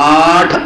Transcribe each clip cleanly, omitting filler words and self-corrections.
8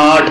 8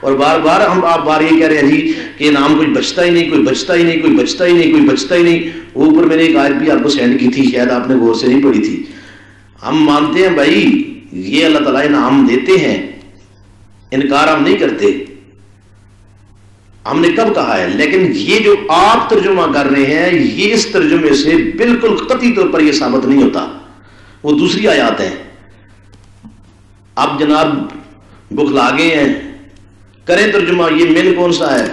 اور بار بار آپ بار یہ کہہ رہے ہیں جی کہ انعام کوئی بچتا ہی نہیں، کوئی بچتا ہی نہیں، کوئی بچتا ہی نہیں، کوئی بچتا ہی نہیں. اوپر میں نے ایک آیت بھی آپ کو سینڈ کی تھی، شاید آپ نے غور سے نہیں پڑھی تھی. ہم مانتے ہیں بھائی یہ اللہ تعالیٰ انعام دیتے ہیں، انکار ہم نہیں کرتے، ہم نے کب کہا ہے. لیکن یہ جو آپ ترجمہ کر رہے ہیں یہ اس ترجمے سے بالکل قطعی طور پر یہ ثابت نہیں ہوتا، وہ دوسری آیات ہیں. آپ جناب بخلا گئے ہیں، کریں ترجمہ. یہ من کون سا ہے؟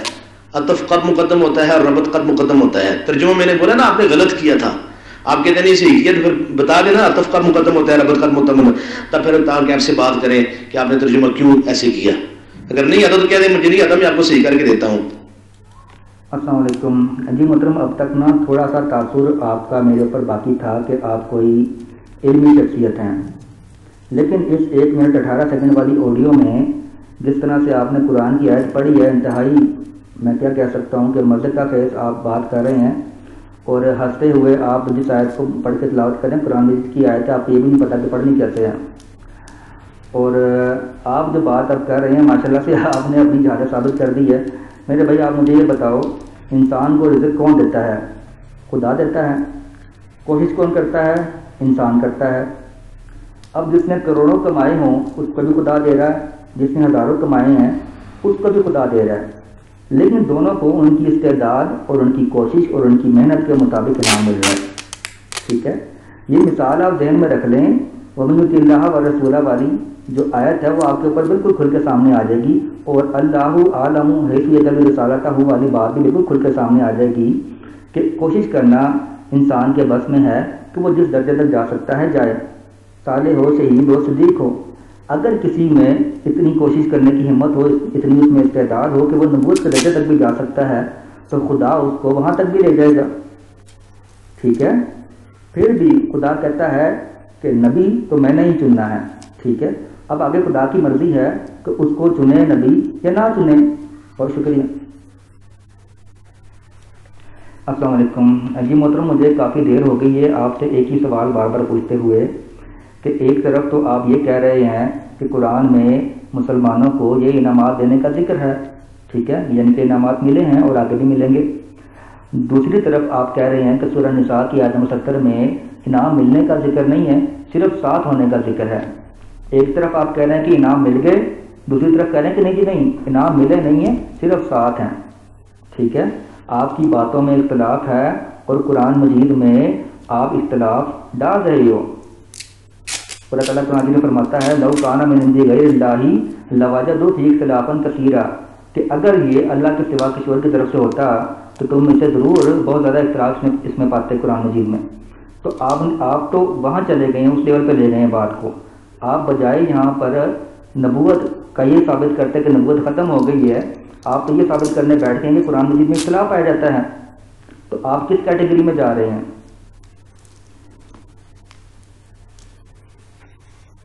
عطف قد مقدم ہوتا ہے اور ربط قد مقدم ہوتا ہے. ترجمہ میں نے بولا نا آپ نے غلط کیا تھا، آپ کہتے نہیں صحیح کیا، تو پھر بتا دینا عطف قد مقدم ہوتا ہے، ربط قد مقدم ہوتا ہے، تب پھر تاکہ آپ سے بات کریں کہ آپ نے ترجمہ کیوں ایسے کیا. اگر نہیں آتا تو کہہ دیں مجھے نہیں آتا، میں آپ کو صحیح کر کے دیتا ہوں. السلام علیکم جی محترم، اب تک نا تھوڑا سا تاثر آپ کا میرے اوپر باقی تھا کہ آپ کوئی علمی شخصیت ہیں، لیکن اس 1 منٹ 18 سیکنڈ والی آڈیو میں جس طرح سے آپ نے قرآن کی آیت پڑھی ہے، انتہائی میں کیا کہہ سکتا ہوں کہ مزے کا خیز آپ بات کر رہے ہیں، اور ہنستے ہوئے آپ جس آیت کو پڑھ کے تلاوت کریں قرآن مجید کی آیت ہے، آپ کو یہ بھی نہیں پتا کہ پڑھنی کیسے ہے. اور آپ جو بات اب کر رہے ہیں ماشاءاللہ سے آپ نے اپنی جہالت ثابت کر دی ہے. میرے بھائی آپ مجھے یہ بتاؤ، انسان کو رزق کون دیتا ہے؟ خدا دیتا ہے. کوشش کون کرتا ہے؟ انسان کرتا ہے. اب جس نے کروڑوں کمائے ہوں اس کو بھی خدا دے رہا ہے، جس نے ہزاروں کمائے ہیں اس کو بھی خدا دے رہا ہے، لیکن دونوں کو ان کی استعداد اور ان کی کوشش اور ان کی محنت کے مطابق انعام مل رہا ہے. ٹھیک ہے، یہ مثال آپ ذہن میں رکھ لیں. وَمَن يُطِعِ اللَّهَ وَرَسُولَهُ والی جو آیت ہے وہ آپ کے اوپر بالکل کھل کے سامنے آ جائے گی، اور اللہ عالم حیث یجعل رسالتہ والی بات بھی بالکل کھل کے سامنے آ جائے گی کہ کوشش کرنا انسان کے بس میں ہے کہ وہ جس درجے تک جا سکتا ہے جائے، صالح ہو، شہید ہو، صدیق ہو. اگر کسی میں اتنی کوشش کرنے کی ہمت ہو، اتنی اس میں استعداد ہو کہ وہ نبوت کے درجے تک بھی جا سکتا ہے، تو خدا اس کو وہاں تک بھی لے جائے گا. ٹھیک ہے، پھر بھی خدا کہتا ہے کہ نبی تو میں نے ہی چننا ہے. ٹھیک ہے، اب آگے خدا کی مرضی ہے کہ اس کو چنے نبی یا نہ چنے. بہت شکریہ. السلام علیکم جی محترم، مجھے کافی دیر ہو گئی ہے آپ سے ایک ہی سوال بار بار پوچھتے ہوئے کہ ایک طرف تو آپ یہ کہہ رہے ہیں کہ قرآن میں مسلمانوں کو یہ انعامات دینے کا ذکر ہے، ٹھیک ہے، یعنی کہ انعامات ملے ہیں اور آگے بھی ملیں گے. دوسری طرف آپ کہہ رہے ہیں کہ سورہ نساء کی آیت 70 میں انعام ملنے کا ذکر نہیں ہے، صرف ساتھ ہونے کا ذکر ہے. ایک طرف آپ کہہ رہے ہیں کہ انعام مل گئے، دوسری طرف کہہ رہے ہیں کہ نہیں جی نہیں، انعام ملے نہیں ہیں، صرف ساتھ ہیں. ٹھیک ہے، آپ کی باتوں میں اختلاف ہے اور قرآن مجید میں آپ اختلاف ڈال رہے ہو. اللہ تعالیٰ قرآن میں فرماتا ہے لو کان من عند غیر اللہ لوجدوا فیہ اختلافا کثیرا، کہ اگر یہ اللہ کے سوا کسی اور کی طرف سے ہوتا تو تم اسے ضرور بہت زیادہ اختلاف اس میں پاتے قرآن مجید میں. تو آپ تو وہاں چلے گئے ہیں، اس لیول پہ لے گئے ہیں بات کو. آپ بجائے یہاں پر نبوت کا یہ ثابت کرتے کہ نبوت ختم ہو گئی ہے، آپ تو یہ ثابت کرنے بیٹھ گئے ہیں کہ قرآن مجید میں اختلاف پایا جاتا ہے. تو آپ کس کیٹیگری میں جا رہے ہیں؟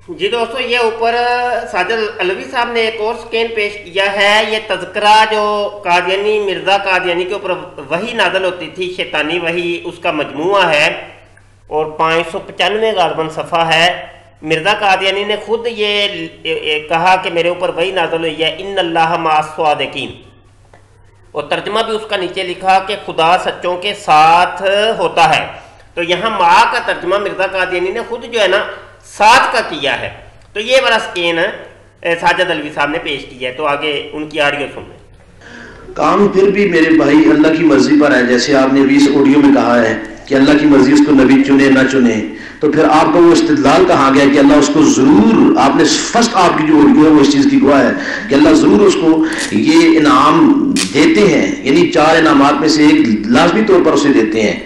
جی دوستو، یہ اوپر ساجد علوی صاحب نے ایک اور سکین پیش کیا ہے. یہ تذکرہ جو قادیانی مرزا قادیانی کے اوپر وحی نازل ہوتی تھی، شیطانی وحی، اس کا مجموعہ ہے اور 595 غالباً صفحہ ہے. مرزا قادیانی نے خود یہ کہا کہ میرے اوپر وحی نازل ہوئی ہے، ان اللہ مع الصادقین، اور ترجمہ بھی اس کا نیچے لکھا کہ خدا سچوں کے ساتھ ہوتا ہے. تو یہاں مع کا ترجمہ مرزا قادیانی نے خود جو ہے نا ساتھ کا کیا ہے. تو یہ بڑا سکین ساجد علوی صاحب نے پیش کیا ہے. تو آگے ان کی آڈیو سن لیں. کام پھر بھی میرے بھائی اللہ کی مرضی پر ہے. جیسے آپ نے 20 آڈیو میں کہا ہے کہ اللہ کی مرضی اس کو نبی چنے نہ چنے، تو پھر آپ کو وہ استدلال کہا گیا کہ اللہ اس کو ضرور، آپ نے فرسٹ آپ کی جو آڈیو ہے وہ اس چیز کی گواہ ہے کہ اللہ ضرور اس کو یہ انعام دیتے ہیں، یعنی 4 انعامات میں سے ایک لازمی طور پر اسے دیتے ہیں.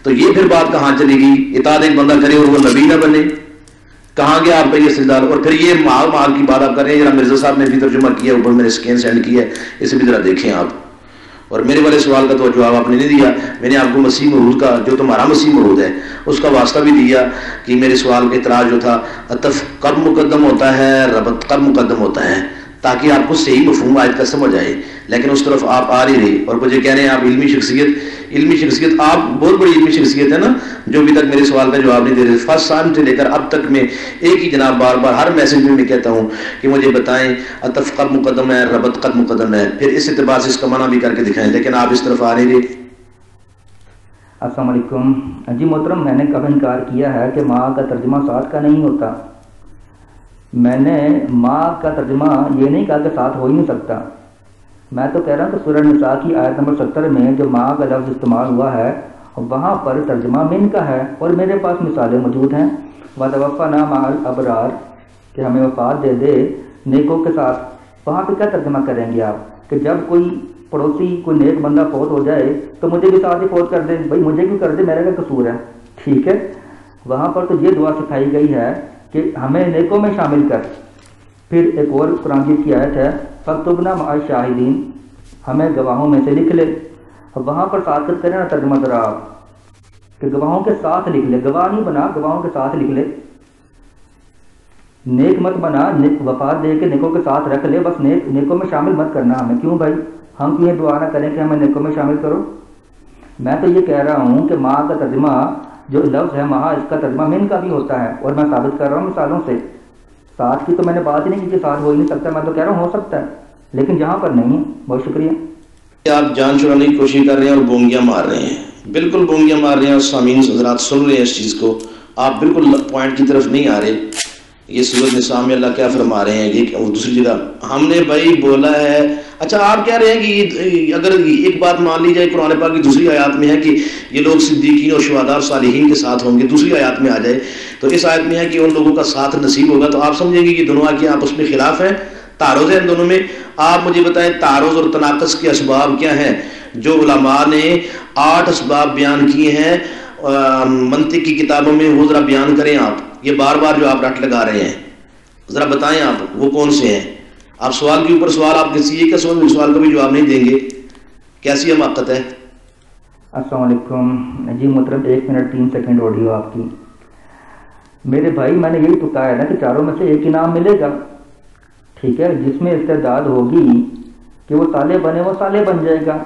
تو یہ پھر بات کہاں چلے گی؟ اطاعت ایک بندہ کرے اور وہ نبی نہ بنے، کہاں گیا آپ کا یہ استدلال؟ اور پھر یہ مال کی بات آپ کر رہے ہیں. ذرا مرزا صاحب نے بھی ترجمہ کیا، اوپر میں نے سکین سینڈ کیا ہے، اسے بھی ذرا دیکھیں آپ. اور میرے والے سوال کا تو جواب آپ نے نہیں دیا. میں نے آپ کو مسیح موعود کا، جو تمہارا مسیح موعود ہے، اس کا واسطہ بھی دیا کہ میرے سوال کا اعتراض جو تھا عطف قد مقدم ہوتا ہے، ربط قد مقدم ہوتا ہے. تاکہ آپ کو صحیح مفہوم آیت کا سمجھ آئے، لیکن اس طرف آپ آ نہیں رہے اور مجھے کہہ رہے ہیں آپ علمی شخصیت آپ بہت بڑی علمی شخصیت ہے نا، جو ابھی تک میرے سوال کا جواب نہیں دے رہے۔ فرسٹ ٹائم سے لے کر اب تک میں ایک ہی جناب بار بار ہر میسج میں کہتا ہوں کہ مجھے بتائیں عطف قد مقدم ہے، ربط قد مقدم ہے، پھر اس اعتبار سے اس کا معنی بھی کر کے دکھائیں، لیکن آپ اس طرف آ نہیں رہے۔ السلام علیکم جی محترم، میں نے کب انکار کیا ہے کہ ماں کا ترجمہ ساتھ کا نہیں ہوتا؟ میں نے ماں کا ترجمہ یہ نہیں کہا کہ ساتھ ہو ہی نہیں سکتا، میں تو کہہ رہا ہوں کہ سورہ نساء کی آیت نمبر 70 میں جو ماں کا لفظ استعمال ہوا ہے وہاں پر ترجمہ من کا ہے، اور میرے پاس مثالیں موجود ہیں۔ وَتَوَفَّنَا مَعَ الْأَبْرَارِ کہ ہمیں وفات دے دے نیکوں کے ساتھ، وہاں پہ کیا ترجمہ کریں گے آپ کہ جب کوئی پڑوسی کوئی نیک بندہ فوت ہو جائے تو مجھے بھی ساتھ ہی فوت کر دے، بھائی مجھے کیوں کر دے، میرا کیا قصور ہے؟ ٹھیک ہے، وہاں پر تو یہ دعا سکھائی گئی ہے کہ ہمیں نیکوں میں شامل کر۔ پھر ایک اور قرآن کی آیت ہے فَاكْتُبْنَا مَعَ الشَّاهِدِينَ ہمیں گواہوں میں سے لکھ لے، وہاں پر ساتھ کریں نا ترجمہ ذرا آپ کہ گواہوں کے ساتھ لکھ لے، گواہ نہیں بنا، گواہوں کے ساتھ لکھ لے، نیک مت بنا، وفات دے کے نیکوں کے ساتھ رکھ لے، بس نیکوں میں شامل مت کرنا ہمیں۔ کیوں بھائی ہم کیوں یہ دعا نہ کریں کہ ہمیں نیکوں میں شامل کرو؟ میں تو یہ کہہ رہا ہوں کہ ماں کا ترجمہ جو لفظ ہے ماں، اس کا ترجمہ من کا بھی ہوتا ہے، اور میں ثابت کر رہا ہوں مثالوں سے۔ ساتھ کی تو میں نے بات ہی نہیں کی کہ ساتھ ہو ہی نہیں سکتا، میں تو کہہ رہا ہوں ہو سکتا ہے لیکن جہاں پر نہیں ہے۔ بہت شکریہ۔ آپ جان چھڑانے کی کوشش کر رہے ہیں اور بونگیاں مار رہے ہیں، بالکل بونگیاں مار رہے ہیں، اور سامعین حضرات سن رہے ہیں اس چیز کو، آپ بالکل پوائنٹ کی طرف نہیں آ رہے۔ یہ سورۃ نساء میں اللہ کیا فرما رہے ہیں، یہ دوسری جگہ ہم نے بھائی بولا ہے۔ اچھا آپ کہہ رہے ہیں کہ اگر ایک بات مان لی جائے قرآن پاک کی دوسری آیات میں ہے کہ یہ لوگ صدیقین اور شہداء اور صالحین کے ساتھ ہوں گے، دوسری آیات میں آ جائے تو اس آیت میں ہے کہ ان لوگوں کا ساتھ نصیب ہوگا، تو آپ سمجھیں گے کہ دونوں آیتیں آپس میں خلاف ہیں، تعارض ہے ان دونوں میں۔ آپ مجھے بتائیں تعارض اور تناقض کے اسباب کیا ہیں جو علماء نے 8 اسباب بیان کیے ہیں منطق کی کتابوں میں، وہ ذرا بیان کریں آپ۔ یہ بار بار جو آپ رٹ لگا رہے ہیں ذرا بتائیں آپ وہ کون سے ہیں۔ آپ سوال کے اوپر سوال، آپ کسی ایک سوال کا بھی جواب نہیں دیں گے، کیسی حماقت ہے؟ السلام علیکم جی محترم، 1 منٹ 3 سیکنڈ آڈیو آپ کی۔ میرے بھائی میں نے یہی تو کہا ہے نا کہ چاروں میں سے ایک انعام ملے گا، ٹھیک ہے، جس میں استعداد ہوگی کہ وہ صالح بنے وہ صالح بن جائے گا،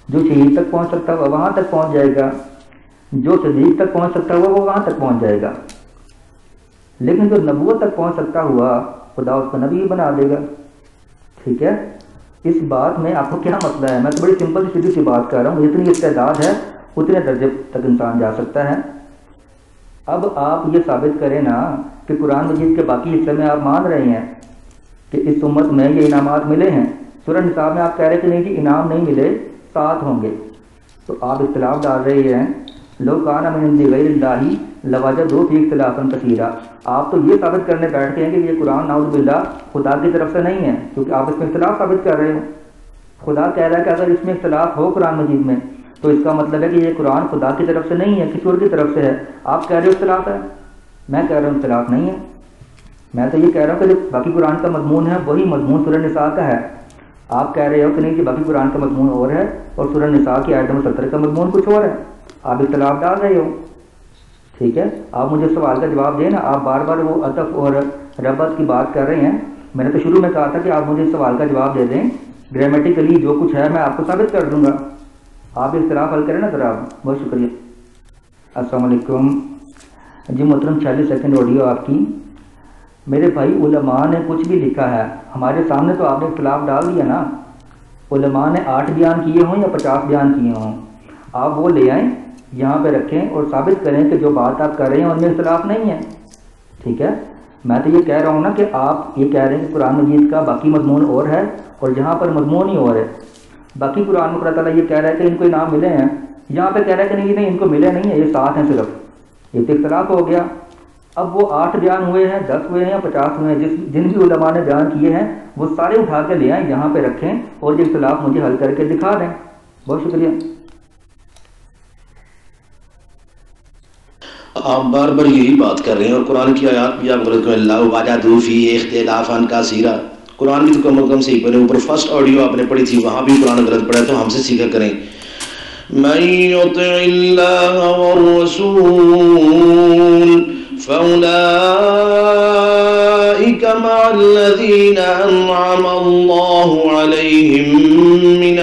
جو شہید تک پہنچ سکتا ہے وہ وہاں تک پہنچ جائے گا، جو صدیق تک پہنچ سکتا ہے وہ وہاں تک پہنچ جائے گا، لیکن جو نبوت تک پہنچ سکتا ہوا خدا اس کو نبی بنا دے گا، ٹھیک ہے۔ اس بات میں آپ کو کیا مسئلہ ہے؟ میں تو بڑی سمپل سیدھی سی بات کر رہا ہوں، جتنی استعداد ہے اتنے درجے تک انسان جا سکتا ہے۔ اب آپ یہ ثابت کریں نا کہ قرآن مجید کے باقی حصے میں آپ مان رہے ہیں کہ اس امت میں یہ انعامات ملے ہیں، سورہ نساء میں آپ کہہ رہے کہ نہیں کہ انعام نہیں ملے، ساتھ ہوں گے، تو آپ اختلاف ڈال رہے ہیں۔ لو کان من عند غیر اللہ لوجدوا فیہ اختلافا کثیرا، آپ تو یہ ثابت کرنے بیٹھتے ہیں کہ یہ قرآن نعوذ باللہ خدا کی طرف سے نہیں ہے، کیونکہ آپ اس میں اختلاف ثابت کر رہے ہو۔ خدا کہہ رہا ہے کہ اگر اس میں اختلاف ہو قرآن مجید میں تو اس کا مطلب ہے کہ یہ قرآن خدا کی طرف سے نہیں ہے، کسی اور کی طرف سے ہے۔ آپ کہہ رہے ہو اختلاف ہے، میں کہہ رہا ہوں اختلاف نہیں ہے۔ میں تو یہ کہہ رہا ہوں کہ جو باقی قرآن کا مضمون ہے وہی مضمون سورہ نساء کا ہے۔ آپ کہہ رہے ہو کہ نہیں کہ باقی قرآن کا مضمون اور ہے اور سورہ نساء کی آیت نمبر 70 کا مضمون کچھ اور ہے، آپ اختلاف ڈال رہے ہو، ٹھیک ہے۔ آپ مجھے سوال کا جواب دیں نا، آپ بار بار وہ عطف اور ربط کی بات کر رہے ہیں۔ میں نے تو شروع میں کہا تھا کہ آپ مجھے سوال کا جواب دے دیں، گرامیٹیکلی جو کچھ ہے میں آپ کو ثابت کر دوں گا، آپ اختلاف حل کریں نا ذرا۔ بہت شکریہ۔ السلام علیکم جی محترم، 46 سیکنڈ آڈیو آپ کی۔ میرے بھائی علماء نے کچھ بھی لکھا ہے ہمارے سامنے تو آپ نے اختلاف ڈال دیا نا، علماء نے 8 بیان کیے ہوں یا 50 بیان کیے ہوں، آپ وہ لے آئیں یہاں پہ رکھیں اور ثابت کریں کہ جو بات آپ کر رہے ہیں ان میں اختلاف نہیں ہے، ٹھیک ہے۔ میں تو یہ کہہ رہا ہوں نا کہ آپ یہ کہہ رہے ہیں کہ قرآن مجید کا باقی مضمون اور ہے اور جہاں پر مضمون ہی اور ہے۔ باقی قرآن میں اللہ تعالیٰ یہ کہہ رہا ہے کہ ان کو انعام ملے ہیں، یہاں پہ کہہ رہا ہے کہ نہیں ان کو ملے نہیں ہیں، یہ 7 ہیں صرف، یہ تو اختلاف ہو گیا۔ اب وہ 8 بیان ہوئے ہیں، 10 ہوئے ہیں یا 50 ہوئے ہیں، جن بھی علماء نے بیان کیے ہیں وہ سارے اٹھا کے لے آئیں یہاں پہ رکھیں اور یہ اختلاف مجھے حل کر کے دکھا دیں۔ بہت شکریہ۔ آپ بار بار یہی بات کر رہے ہیں اور قرآن کی آیات بھی آپ غلط کریں، اللہ وجدوا فیہ اختلافا کثیرا، قرآن کی تو کم از کم صحیح پڑھیں۔ اوپر فرسٹ آڈیو آپ نے پڑھی تھی وہاں بھی قرآن غلط پڑھا ہے، تو ہم سے سیکھا کریں۔ من یطع اللہ والرسول فاولئک مع الذين أنعم الله عليهم من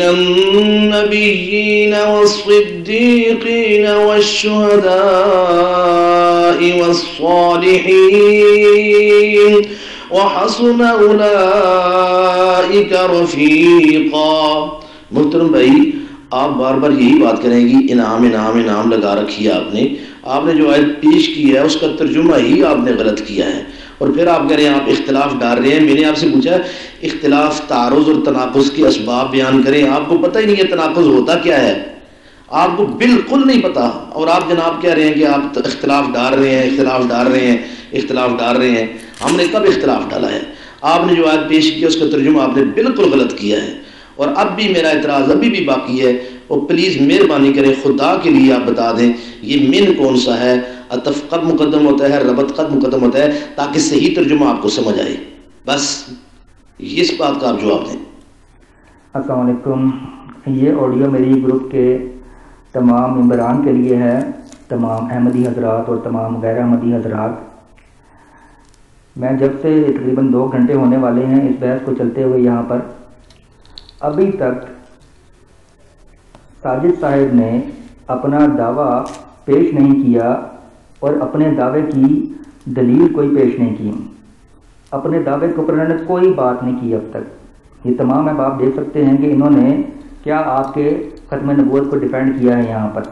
النبيين والصديقين والشهداء والصالحين وحسن أولئك رفيقا. محترم بھائی، آپ بار بار یہی بات کریں گی انعام انعام انعام لگا رکھی ہے آپ نے جو آیت پیش کی ہے اس کا ترجمہ ہی آپ نے غلط کیا ہے، اور پھر آپ کہہ رہے ہیں آپ اختلاف ڈال رہے ہیں. میں نے آپ سے پوچھا اختلاف، تعارض اور تناقض کے اسباب بیان کریں. آپ کو پتہ ہی نہیں ہے تناقض ہوتا کیا ہے، آپ کو بالکل نہیں پتا، اور آپ جناب کہہ رہے ہیں کہ آپ اختلاف ڈال رہے ہیں اختلاف ڈال رہے ہیں اختلاف ڈال رہے ہیں. ہم نے کب اختلاف ڈالا ہے؟ آپ نے جو آیت پیش کیا اس کا ترجمہ آپ نے بالکل غلط کیا ہے، اور اب بھی میرا اعتراض ابھی بھی باقی ہے. اور پلیز مہربانی کریں خدا کے لیے آپ بتا دیں یہ من کون سا ہے، عطف قد مقدم ہوتا ہے، ربط قد مقدم ہوتا ہے، تاکہ صحیح ترجمہ آپ کو سمجھ آئے. بس اس بات کا آپ جواب دیں. السلام علیکم. یہ آڈیو میری گروپ کے تمام ممبران کے لیے ہے، تمام احمدی حضرات اور تمام غیر احمدی حضرات. میں جب سے تقریباً 2 گھنٹے ہونے والے ہیں اس بحث کو چلتے ہوئے یہاں پر، ابھی تک ساجد صاحب نے اپنا دعویٰ پیش نہیں کیا اور اپنے دعوے کی دلیل کوئی پیش نہیں کی. اپنے دعوے کے اوپر انہوں نے کوئی بات نہیں کی اب تک. یہ تمام احباب دیکھ سکتے ہیں کہ انہوں نے کیا آپ کے ختم نبوت کو ڈیفینڈ کیا ہے. یہاں پر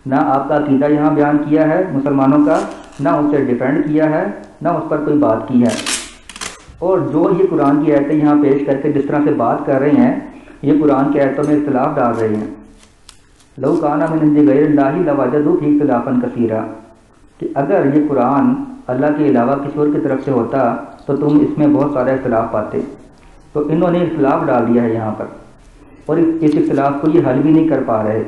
نہ آپ کا عقیدہ یہاں بیان کیا ہے مسلمانوں کا، نہ اسے ڈیفینڈ کیا ہے، نہ اس پر کوئی بات کی ہے. اور جو یہ قرآن کی آیتیں یہاں پیش کر کے جس طرح سے بات کر رہے ہیں، یہ قرآن کی آیتوں میں اختلاف ڈال رہے ہیں. لو کان من عند غیر اللہ لوجدوا فیہ اختلافا کثیرا، کہ اگر یہ قرآن اللہ کے علاوہ کسی اور کی طرف سے ہوتا تو تم اس میں بہت سارے اختلاف پاتے. تو انہوں نے اختلاف ڈال دیا ہے یہاں پر، اور اس اختلاف کو یہ حل بھی نہیں کر پا رہے.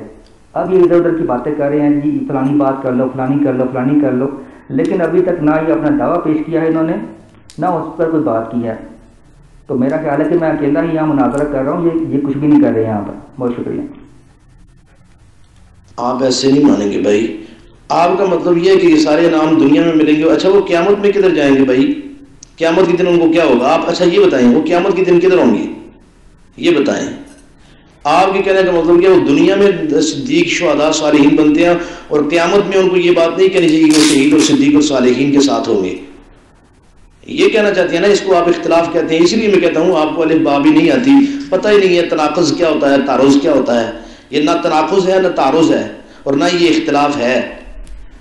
اب یہ ادھر ادھر کی باتیں کر رہے ہیں، جی فلانی بات کر لو، فلانی کر لو، فلانی کر لو، لیکن ابھی تک نہ یہ اپنا دعویٰ پیش کیا ہے انہوں نے، نہ اس پر کوئی بات کی ہے. تو میرا خیال ہے کہ میں اکیلا ہی یہاں مناظرہ کر رہا ہوں، یہ کچھ بھی نہیں کر رہے یہاں پر. بہت شکریہ. آپ ایسے نہیں مانیں گے بھائی. آپ کا مطلب یہ ہے کہ یہ سارے انعام دنیا میں ملیں گے. اچھا وہ قیامت میں کدھر جائیں گے بھائی؟ قیامت کے دن ان کو کیا ہوگا؟ آپ اچھا یہ بتائیں وہ قیامت کے دن کدھر ہوں گے یہ بتائیں. آپ کے کہنے کا مطلب کیا وہ دنیا میں صدیق شہداء صالحین بنتے ہیں اور قیامت میں ان کو یہ بات نہیں کہنی چاہیے کہ وہ شہید اور صدیق اور صالحین کے ساتھ ہوں گے؟ یہ کہنا چاہتے ہیں نا، اس کو آپ اختلاف کہتے ہیں. اسی لیے میں کہتا ہوں آپ کو الف با بھی نہیں آتی، پتہ ہی نہیں ہے تناقض کیا ہوتا ہے، تعارض کیا ہوتا ہے. یہ نہ تناقض ہے نہ تعارض ہے، اور نہ یہ اختلاف ہے،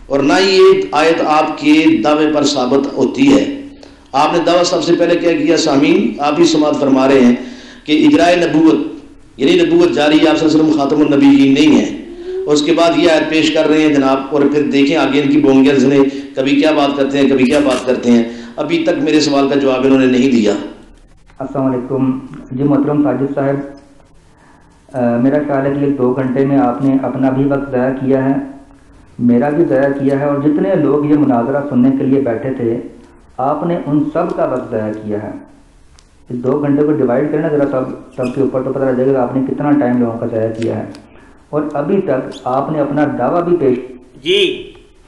اور نہ یہ آیت آپ کے دعوے پر ثابت ہوتی ہے. آپ نے دعویٰ سب سے پہلے کیا کیا سامعین؟ آپ ہی سماعت فرما رہے ہیں کہ اجراء نبوت یعنی نبوت جاری، آپ صلی اللہ علیہ وسلم خاتم النبیین نہیں ہے. اور اس کے بعد یہ آیت پیش کر رہے ہیں جناب، اور پھر دیکھیں آگے ان کی بونگیاں نے کبھی کیا بات کرتے ہیں کبھی کیا بات کرتے ہیں. ابھی تک میرے سوال کا جواب انہوں نے نہیں دیا. السلام علیکم. جی محترم ساجد صاحب، میرا خیال ہے کہ 2 گھنٹے میں آپ نے اپنا بھی وقت ضائع کیا ہے، میرا بھی ضائع کیا ہے، اور جتنے لوگ یہ مناظرہ سننے کے لیے بیٹھے تھے آپ نے ان سب کا وقت ضائع کیا ہے. اس 2 گھنٹے کو ڈیوائڈ کرنا ذرا سب کے اوپر تو پتہ لگ جائے گا آپ نے کتنا ٹائم لوگوں کا ضائع کیا ہے. اور ابھی تک آپ نے اپنا دعویٰ بھی پیش. جی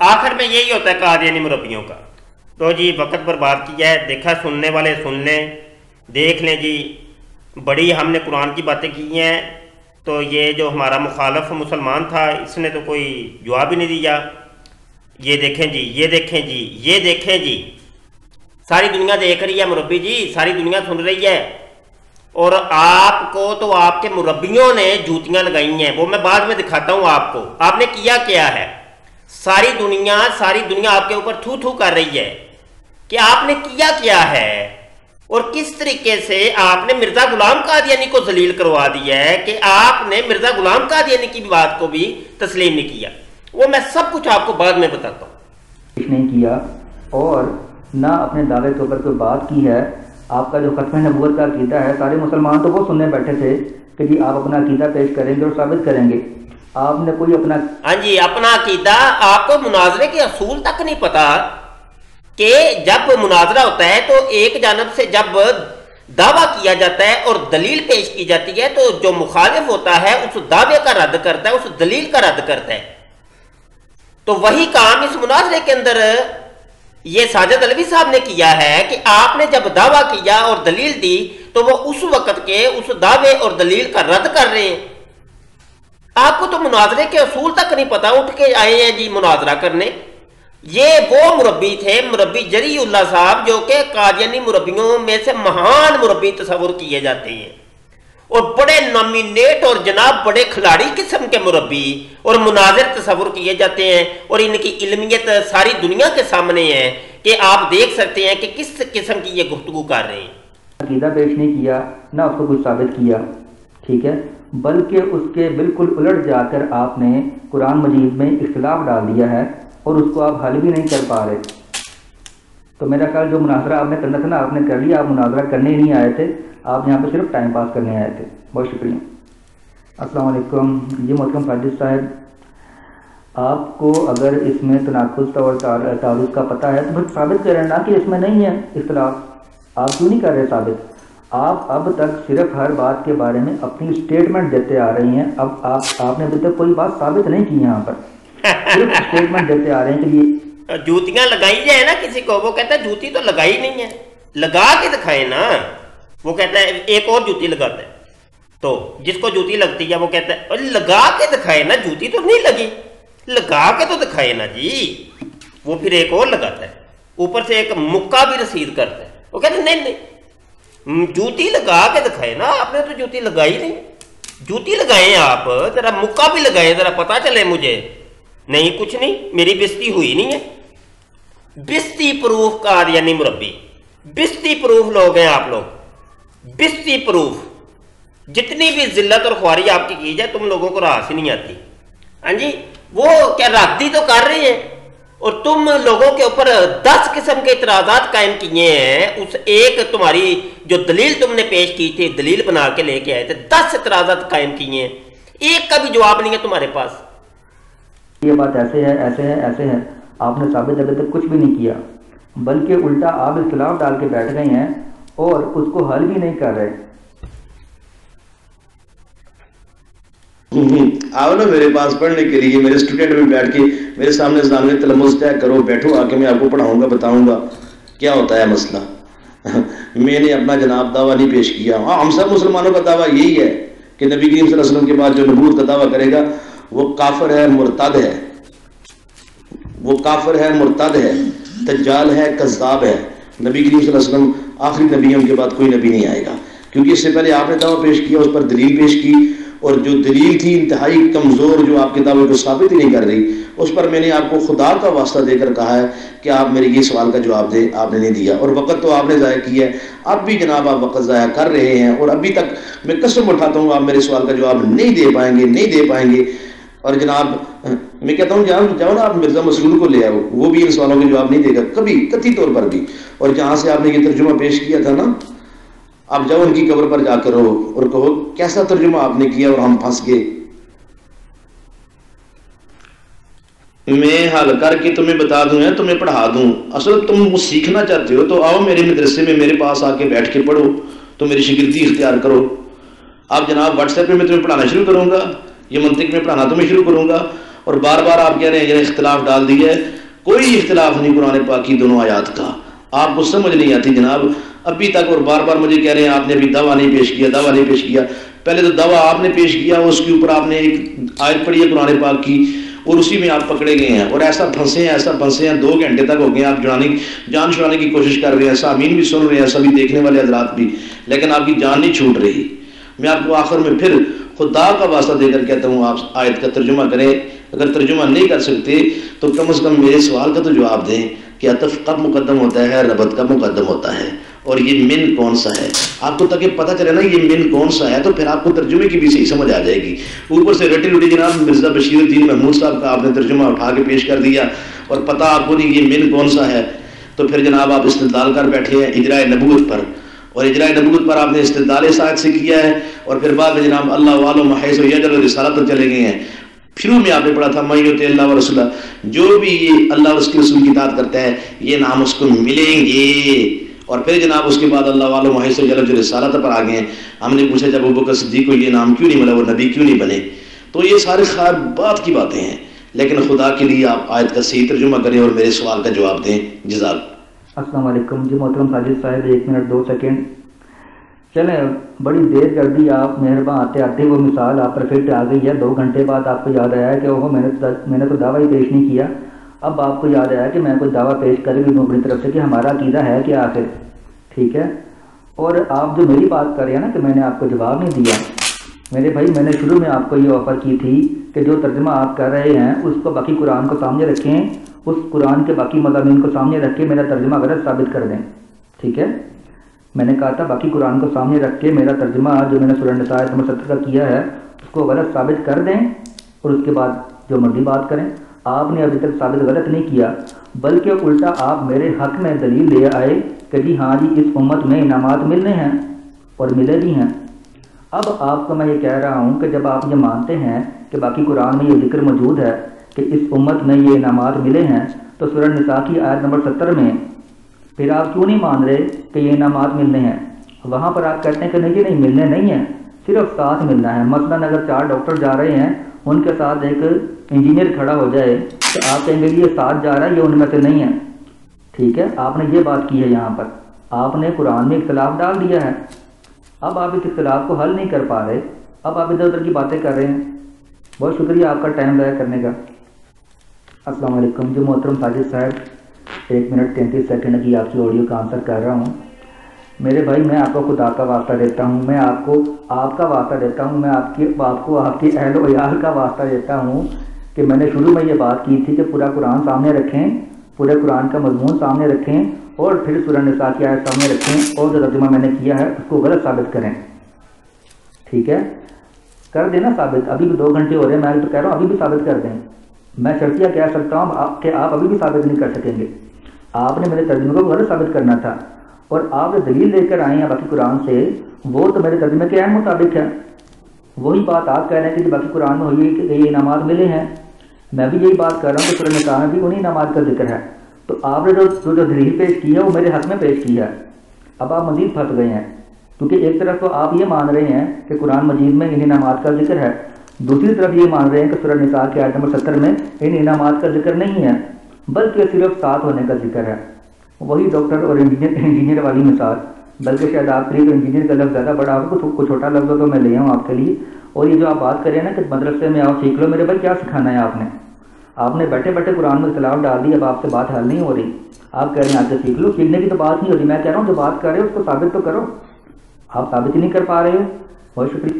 آخر میں یہی ہوتا ہے قادیانی مربیوں کا. تو جی وقت برباد کیا ہے، دیکھا سننے والے سن لیں، دیکھ لیں. جی بڑی ہم نے قرآن کی باتیں کی ہیں، تو یہ جو ہمارا مخالف مسلمان تھا اس نے تو کوئی جواب ہی نہیں دیا. یہ دیکھیں جی، یہ دیکھیں جی، یہ دیکھیں جی، ساری دنیا دیکھ رہی ہے مربی جی، ساری دنیا سن رہی ہے. اور آپ کو تو آپ کے مربیوں نے جوتیاں لگائی ہیں، وہ میں بعد میں دکھاتا ہوں آپ کو. آپ نے کیا ہے، ساری دنیا آپ کے اوپر تھو تھو کر رہی ہے کہ آپ نے کیا ہے، اور کس طریقے سے آپ نے مرزا غلام قادیانی کو ذلیل کروا دیا ہے کہ آپ نے مرزا غلام قادیانی کی بات کو بھی تسلیم نہیں کیا. وہ میں سب کچھ آپ کو بعد میں بتاتا ہوں. نہیں کیا اور نہ اپنے دعوے کے اوپر کوئی بات کی ہے. آپ کا جو ختم نبوت کا عقیدہ ہے سارے مسلمان تو وہ سننے بیٹھے تھے کہ جی آپ اپنا عقیدہ پیش کریں گے اور ثابت کریں گے. آپ نے کوئی اپنا اپنا عقیدہ، آپ کو مناظرے کے اصول تک نہیں پتا کہ جب مناظرہ ہوتا ہے تو ایک جانب سے جب دعویٰ کیا جاتا ہے اور دلیل پیش کی جاتی ہے تو جو مخالف ہوتا ہے اس دعوے کا رد کرتا ہے، اس دلیل کا رد کرتا ہے. تو وہی کام اس مناظرے کے اندر یہ ساجد علوی صاحب نے کیا ہے کہ آپ نے جب دعویٰ کیا اور دلیل دی تو وہ اس وقت کے اس دعوے اور دلیل کا رد کر رہے ہیں. آپ کو تو مناظرے کے اصول تک نہیں پتا، اٹھ کے آئے ہیں جی مناظرہ کرنے. یہ وہ مربی تھے، مربی جری اللہ صاحب، جو کہ قادیانی مربیوں میں سے مہان مربی تصور کیے جاتے ہیں، اور بڑے نامینیٹ اور جناب بڑے کھلاڑی قسم کے مربی اور مناظر تصور کیے جاتے ہیں، اور ان کی علمیت ساری دنیا کے سامنے ہے کہ آپ دیکھ سکتے ہیں کہ کس قسم کی یہ گفتگو کر رہے ہیں. عقیدہ پیش نہیں کیا، نہ اس کو کچھ ثابت کیا، ٹھیک ہے، بلکہ اس کے بالکل الٹ جا کر آپ نے قرآن مجید میں اختلاف ڈال دیا ہے اور اس کو آپ حل بھی نہیں کر پا رہے. تو میرا خیال جو مناظرہ آپ نے کرنا تھا نا آپ نے کر لیا، آپ مناظرہ کرنے ہی نہیں آئے تھے، آپ یہاں پہ صرف ٹائم پاس کرنے آئے تھے. بہت شکریہ. السلام علیکم. جی محترم فاضل صاحب، آپ کو اگر اس میں تناقض اور تعارض کا پتہ ہے تو پھر ثابت کریں نا کہ اس میں نہیں ہے اختلاف. آپ کیوں نہیں کر رہے ثابت؟ آپ اب تک صرف ہر بات کے بارے میں اپنی اسٹیٹمنٹ دیتے آ رہی ہیں. اب آپ نے ابھی تک کوئی بات ثابت نہیں کی، یہاں پر صرف اسٹیٹمنٹ دیتے آ رہے ہیں کہ یہ جوتیاں لگائی جائے نا کسی کو، وہ کہتا ہے جوتی تو لگائی نہیں ہے، لگا کے دکھائے نا. وہ کہتا ہے ایک اور جوتی لگاتا ہے، تو جس کو جوتی لگتی ہے وہ کہتا ہے لگا کے دکھائے نا، جوتی تو نہیں لگی، لگا کے تو دکھائے نا جی. وہ پھر ایک اور لگاتا ہے، اوپر سے ایک مکہ بھی رسید کرتا ہے. وہ کہتے ہیں نہیں جوتی لگا کے دکھائے نا، آپ نے تو جوتی لگائی نہیں. جوتی لگائیں آپ، ذرا مکہ بھی لگائیں، ذرا پتا چلے مجھے. نہیں کچھ نہیں، میری بستی ہوئی نہیں ہے. بستی پروف قادیانی مربی، بستی پروف لوگ ہیں آپ لوگ، بستی پروف. جتنی بھی ذلت اور خواری آپ کی جائے تم لوگوں کو راس ہی نہیں آتی. ہاں جی، وہ کیا ردی تو کر رہے ہیں، اور تم لوگوں کے اوپر 10 قسم کے اعتراضات قائم کیے ہیں. اس ایک تمہاری جو دلیل تم نے پیش کی تھی، دلیل بنا کے لے کے آئے تھے، 10 اعتراضات قائم کیے ہیں، ایک کا بھی جواب نہیں ہے تمہارے پاس. یہ بات ایسے ہے ایسے ہے ایسے ہے، آپ نے ثابت ابھی تک کچھ بھی نہیں کیا، بلکہ الٹا آپ اختلاف ڈال کے بیٹھ گئے ہیں اور اس کو حل بھی نہیں کر رہے. آؤ نا میرے پاس پڑھنے کے لیے، میرے اسٹوڈنٹ میں بیٹھ کے میرے سامنے تلمذ طے کرو، بیٹھو آ کے میں آپ کو پڑھاؤں گا، بتاؤں گا کیا ہوتا ہے مسئلہ. میں نے اپنا جناب دعویٰ نہیں پیش کیا. ہاں، ہم سب مسلمانوں کا دعویٰ یہی ہے کہ نبی کریم صلی اللہ علیہ وسلم کے بعد جو نبوت کا دعویٰ کرے گا وہ کافر ہے، مرتد ہے، وہ کافر ہے، مرتد ہے، دجال ہے، کذاب ہے. نبی کریم صلی اللہ علیہ وسلم آخری نبی، ان کے بعد کوئی نبی نہیں آئے گا، کیونکہ اس سے پہلے آپ نے دعویٰ پیش کیا، اس پر دلیل پیش کی، اور جو دلیل تھی انتہائی کمزور، جو آپ کے دعوے کو ثابت ہی نہیں کر رہی، اس پر میں نے آپ کو خدا کا واسطہ دے کر کہا ہے کہ آپ میرے یہ سوال کا جواب دیں. آپ نے نہیں دیا، اور وقت تو آپ نے ضائع کیا ہے. اب بھی جناب آپ وقت ضائع کر رہے ہیں، اور ابھی تک میں قسم اٹھاتا ہوں آپ میرے سوال کا جواب نہیں دے پائیں گے، نہیں دے پائیں گے. اور جناب میں کہتا ہوں جاؤ نا آپ مرزا مسرور کو لے آؤ، وہ بھی ان سوالوں کے جواب نہیں دے گا کبھی، قطعی طور پر بھی. اور جہاں سے آپ نے یہ ترجمہ پیش کیا تھا نا، آپ جاؤ ان کی قبر پر جا کر ہو اور کہو کیسا ترجمہ آپ نے کیا اور ہم پھنس گئے. میں حل کر کے تمہیں بتا دوں یا تمہیں پڑھا دوں. اصل تم سیکھنا چاہتے ہو تو آؤ میرے مدرسے میں، میرے پاس آ کے بیٹھ کے پڑھو، تو میری شاگردی اختیار کرو. آپ جناب واٹس ایپ پہ میں تمہیں پڑھانا شروع کروں گا، یہ منطق میں پڑھانا تمہیں شروع کروں گا. اور بار بار آپ کہہ رہے ہیں یہ اختلاف ڈال دیا ہے، کوئی اختلاف نہیں قرآن پاک کی دونوں آیات کا. آپ کو سمجھ نہیں آتی جناب ابھی تک، اور بار بار مجھے کہہ رہے ہیں آپ نے ابھی دعویٰ نہیں پیش کیا، دعویٰ نہیں پیش کیا. پہلے تو دعویٰ آپ نے پیش کیا، اس کے اوپر آپ نے ایک آیت پڑھی ہے قرآن پاک کی، اور اسی میں آپ پکڑے گئے ہیں، اور ایسا پھنسے ہیں، ایسا پھنسے ہیں، 2 گھنٹے تک ہو گئے آپ جان چھڑانے کی کوشش کر رہے ہیں. سامعین بھی سن رہے ہیں، سبھی دیکھنے والے حضرات بھی، لیکن آپ کی جان نہیں چھوٹ رہی. میں آپ کو آخر میں پھر خدا کا واسطہ دے کر کہتا ہوں آپ آیت کا ترجمہ کریں. اگر ترجمہ نہیں کر سکتے تو کم از کم میرے سوال کا تو جواب دیں کہ عطف کب مقدم ہوتا ہے، ربط کب مقدم ہوتا ہے، اور یہ من کون سا ہے. آپ کو تاکہ پتہ چلے نا یہ من کون سا ہے، تو پھر آپ کو ترجمے کی بھی صحیح سمجھ آ جائے گی. اوپر سے رٹی لٹی جناب مرزا بشیر الدین محمود صاحب کا آپ نے ترجمہ اٹھا کے پیش کر دیا، اور پتہ آپ کو نہیں یہ من کون سا ہے. تو پھر جناب آپ استدلال کر بیٹھے ہیں اجراء نبوت پر، اور اجراء نبوت پر آپ نے استدلال اس آیت سے کیا ہے، اور پھر بعد میں جناب اللہ والم حیث یجعل رسالت تک چلے گئے ہیں. شروع میں آپ نے پڑھا تھا من یطع اللہ ورسولہ، جو بھی یہ اللہ اور اس کے رسول کی اطاعت کرتا ہے یہ نام اس کو ملیں گے. اور پھر جناب اس کے بعد اللہ والم حیث یجعل رسالت پر آ گئے ہیں. ہم نے پوچھا جب ابوبکر صدیق کو یہ نام کیوں نہیں ملا، وہ نبی کیوں نہیں بنے؟ تو یہ سارے خیال بات کی باتیں ہیں. لیکن خدا کے لیے آپ آیت کا صحیح ترجمہ کریں اور میرے سوال کا جواب دیں. جزاک. السلام علیکم. جی محترم ساجد صاحب 1 منٹ 2 سیکنڈ. چلیں بڑی دیر کر دی آپ، مہربان. آتے آتے وہ مثال آپ پرفیکٹ آ گئی ہے. 2 گھنٹے بعد آپ کو یاد آیا ہے کہ اوہ میں نے تو دعویٰ ہی پیش نہیں کیا. اب آپ کو یاد آیا کہ میں کوئی دعویٰ پیش کر بھی دوں اپنی طرف سے کہ ہمارا عقیدہ ہے کیا آخر. ٹھیک ہے. اور آپ جو میری بات کر رہے ہیں نا کہ میں نے آپ کو جواب نہیں دیا، میرے بھائی میں نے شروع میں آپ کو یہ آفر کی تھی کہ جو ترجمہ آپ کر رہے ہیں اس کو باقی قرآن کو سامنے رکھیں، اس قرآن کے باقی مضامین کو سامنے رکھ کے میرا ترجمہ غلط ثابت کر دیں. ٹھیک ہے. میں نے کہا تھا باقی قرآن کو سامنے رکھ کے میرا ترجمہ جو میں نے سورہ نساء نمبر 70 کا کیا ہے اس کو غلط ثابت کر دیں اور اس کے بعد جو مرضی بات کریں. آپ نے ابھی تک ثابت غلط نہیں کیا، بلکہ الٹا آپ میرے حق میں دلیل لے آئے کہ جی ہاں جی اس امت میں انعامات ملنے ہیں اور ملے بھی ہیں. اب آپ کو میں یہ کہہ رہا ہوں کہ جب آپ یہ مانتے ہیں کہ باقی قرآن میں یہ ذکر موجود ہے کہ اس امت میں یہ انعامات ملے ہیں، تو سورہ نساء کی آیت نمبر 70 میں پھر آپ کیوں نہیں مان رہے کہ یہ انعامات ملنے ہیں؟ وہاں پر آپ کہتے ہیں کہ نہیں ملنے نہیں ہیں، صرف ساتھ ملنا ہے. مثلاً اگر 4 ڈاکٹر جا رہے ہیں، ان کے ساتھ ایک انجینئر کھڑا ہو جائے تو آپ کہیں گے یہ ساتھ جا رہا ہے، یہ ان میں سے نہیں ہے. ٹھیک ہے. آپ نے یہ بات کی ہے، یہاں پر آپ نے قرآن میں اختلاف ڈال دیا ہے. اب آپ اس اختلاف کو حل نہیں کر پا رہے، اب آپ ادھر ادھر کی باتیں کر رہے ہیں. بہت شکریہ آپ کا ٹائم ضائع کرنے کا. السلام علیکم. جو محترم ساجد صاحب 1 منٹ 33 سیکنڈ کی آپ کی آڈیو کا آنسر کر رہا ہوں. میرے بھائی میں آپ کو خدا کا واسطہ دیتا ہوں، میں آپ کو آپ کا واسطہ دیتا ہوں، میں آپ کو آپ کے اہل و عیال کا واسطہ دیتا ہوں کہ میں نے شروع میں یہ بات کی تھی کہ پورا قرآن سامنے رکھیں، پورے قرآن کا مضمون سامنے رکھیں اور پھر سورہ نساء کی آیت سامنے رکھیں اور جو ترجمہ میں نے کیا ہے اس کو غلط ثابت کریں. ٹھیک ہے. کر دینا ثابت. ابھی بھی 2 گھنٹے ہو رہے ہیں، میں تو کہہ رہا ہوں ابھی بھی ثابت کر دیں. میں شرطیہ کہہ سکتا ہوں کہ آپ ابھی بھی ثابت نہیں کر سکیں گے. آپ نے میرے ترجمے کو غلط ثابت کرنا تھا اور آپ جو دلیل لے کر آئے ہیں باقی قرآن سے وہ تو میرے ترجمے کے عین مطابق ہے. وہی بات آپ کہہ رہے ہیں کہ باقی قرآن میں ہوئی کہ یہ انعامات ملے ہیں. میں بھی یہی بات کر رہا ہوں کہ سورہ نساء میں بھی انہیں انعامات کا ذکر ہے. تو آپ نے جو دلیل پیش کی ہے وہ میرے حق میں پیش کی ہے. اب آپ مزید پھنس گئے ہیں کیونکہ ایک طرف تو آپ یہ مان رہے ہیں کہ قرآن مجید میں ان انعامات کا ذکر ہے، دوسری طرف یہ مان رہے ہیں کہ سورہ نساء کی آیت نمبر 70 میں ان انعامات کا ذکر نہیں ہے بلکہ صرف ساتھ ہونے کا ذکر ہے. وہی ڈاکٹر اور انجینئر والی مثال، بلکہ شاید آپ کے لیے تو انجینئر کا لفظ زیادہ بڑا ہو، کوئی چھوٹا لفظ ہو تو میں لے آؤں آپ کے لیے. اور یہ جو آپ بات کریں نا کہ مدرسے میں آؤ سیکھ لو، میرے بھائی کیا سکھانا ہے آپ نے بیٹھے بیٹھے قرآن میں اختلاف ڈال دی. اب آپ سے بات حل نہیں ہو رہی، آپ کہہ رہے ہیں آ کے سیکھ لو. سیکھنے کی تو بات نہیں ہو رہی، میں کہہ رہا ہوں جو بات کر رہے ہو اس کو ثابت تو کرو. آپ ثابت ہی نہیں کر پا رہے ہو. بہت شکریہ.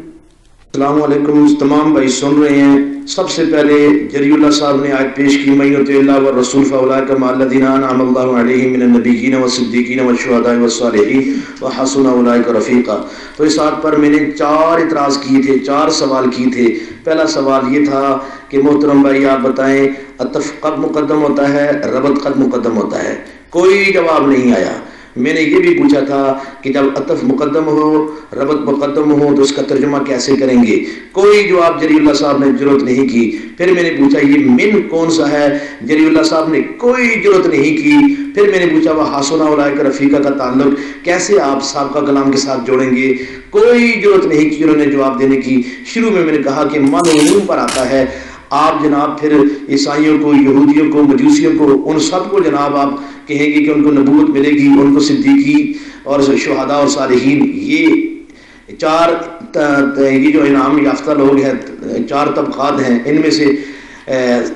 السلام علیکم. تمام بھائی سن رہے ہیں. سب سے پہلے جری اللہ صاحب نے آیت پیش کی، من یطع اللہ والرسول فاولئک مع الذین انعم اللہ علیہم من النبیین والصدیقین والشہداء والصالحین وحسن اولئک رفیقا. تو اس آیت پر میں نے 4 اعتراض کیے تھے، 4 سوال کیے تھے. پہلا سوال یہ تھا کہ محترم بھائی آپ بتائیں عطف قد مقدم ہوتا ہے، ربط قد مقدم ہوتا ہے؟ کوئی جواب نہیں آیا. میں نے یہ بھی پوچھا تھا کہ جب عطف مقدم ہو ربط مقدم ہو تو اس کا ترجمہ کیسے کریں گے؟ کوئی جواب جری اللہ صاحب نے ضرورت نہیں کی. پھر میں نے پوچھا یہ من کون سا ہے؟ جری اللہ صاحب نے کوئی ضرورت نہیں کی. پھر میں نے پوچھا وہ حسن اولئک رفیقا کا تعلق کیسے آپ سابقہ کلام کے ساتھ جوڑیں گے؟ کوئی ضرورت نہیں کی انہوں نے جواب دینے کی. شروع میں نے کہا کہ من عموم پر آتا ہے. آپ جناب پھر عیسائیوں کو، یہودیوں کو، مجوسیوں کو، ان سب کو جناب آپ کہیں گے کہ ان کو نبوت ملے گی، ان کو صدیقی اور شہداء اور صالحین، یہ 4 یہ جو انعام یافتہ لوگ ہیں 4 طبقات ہیں، ان میں سے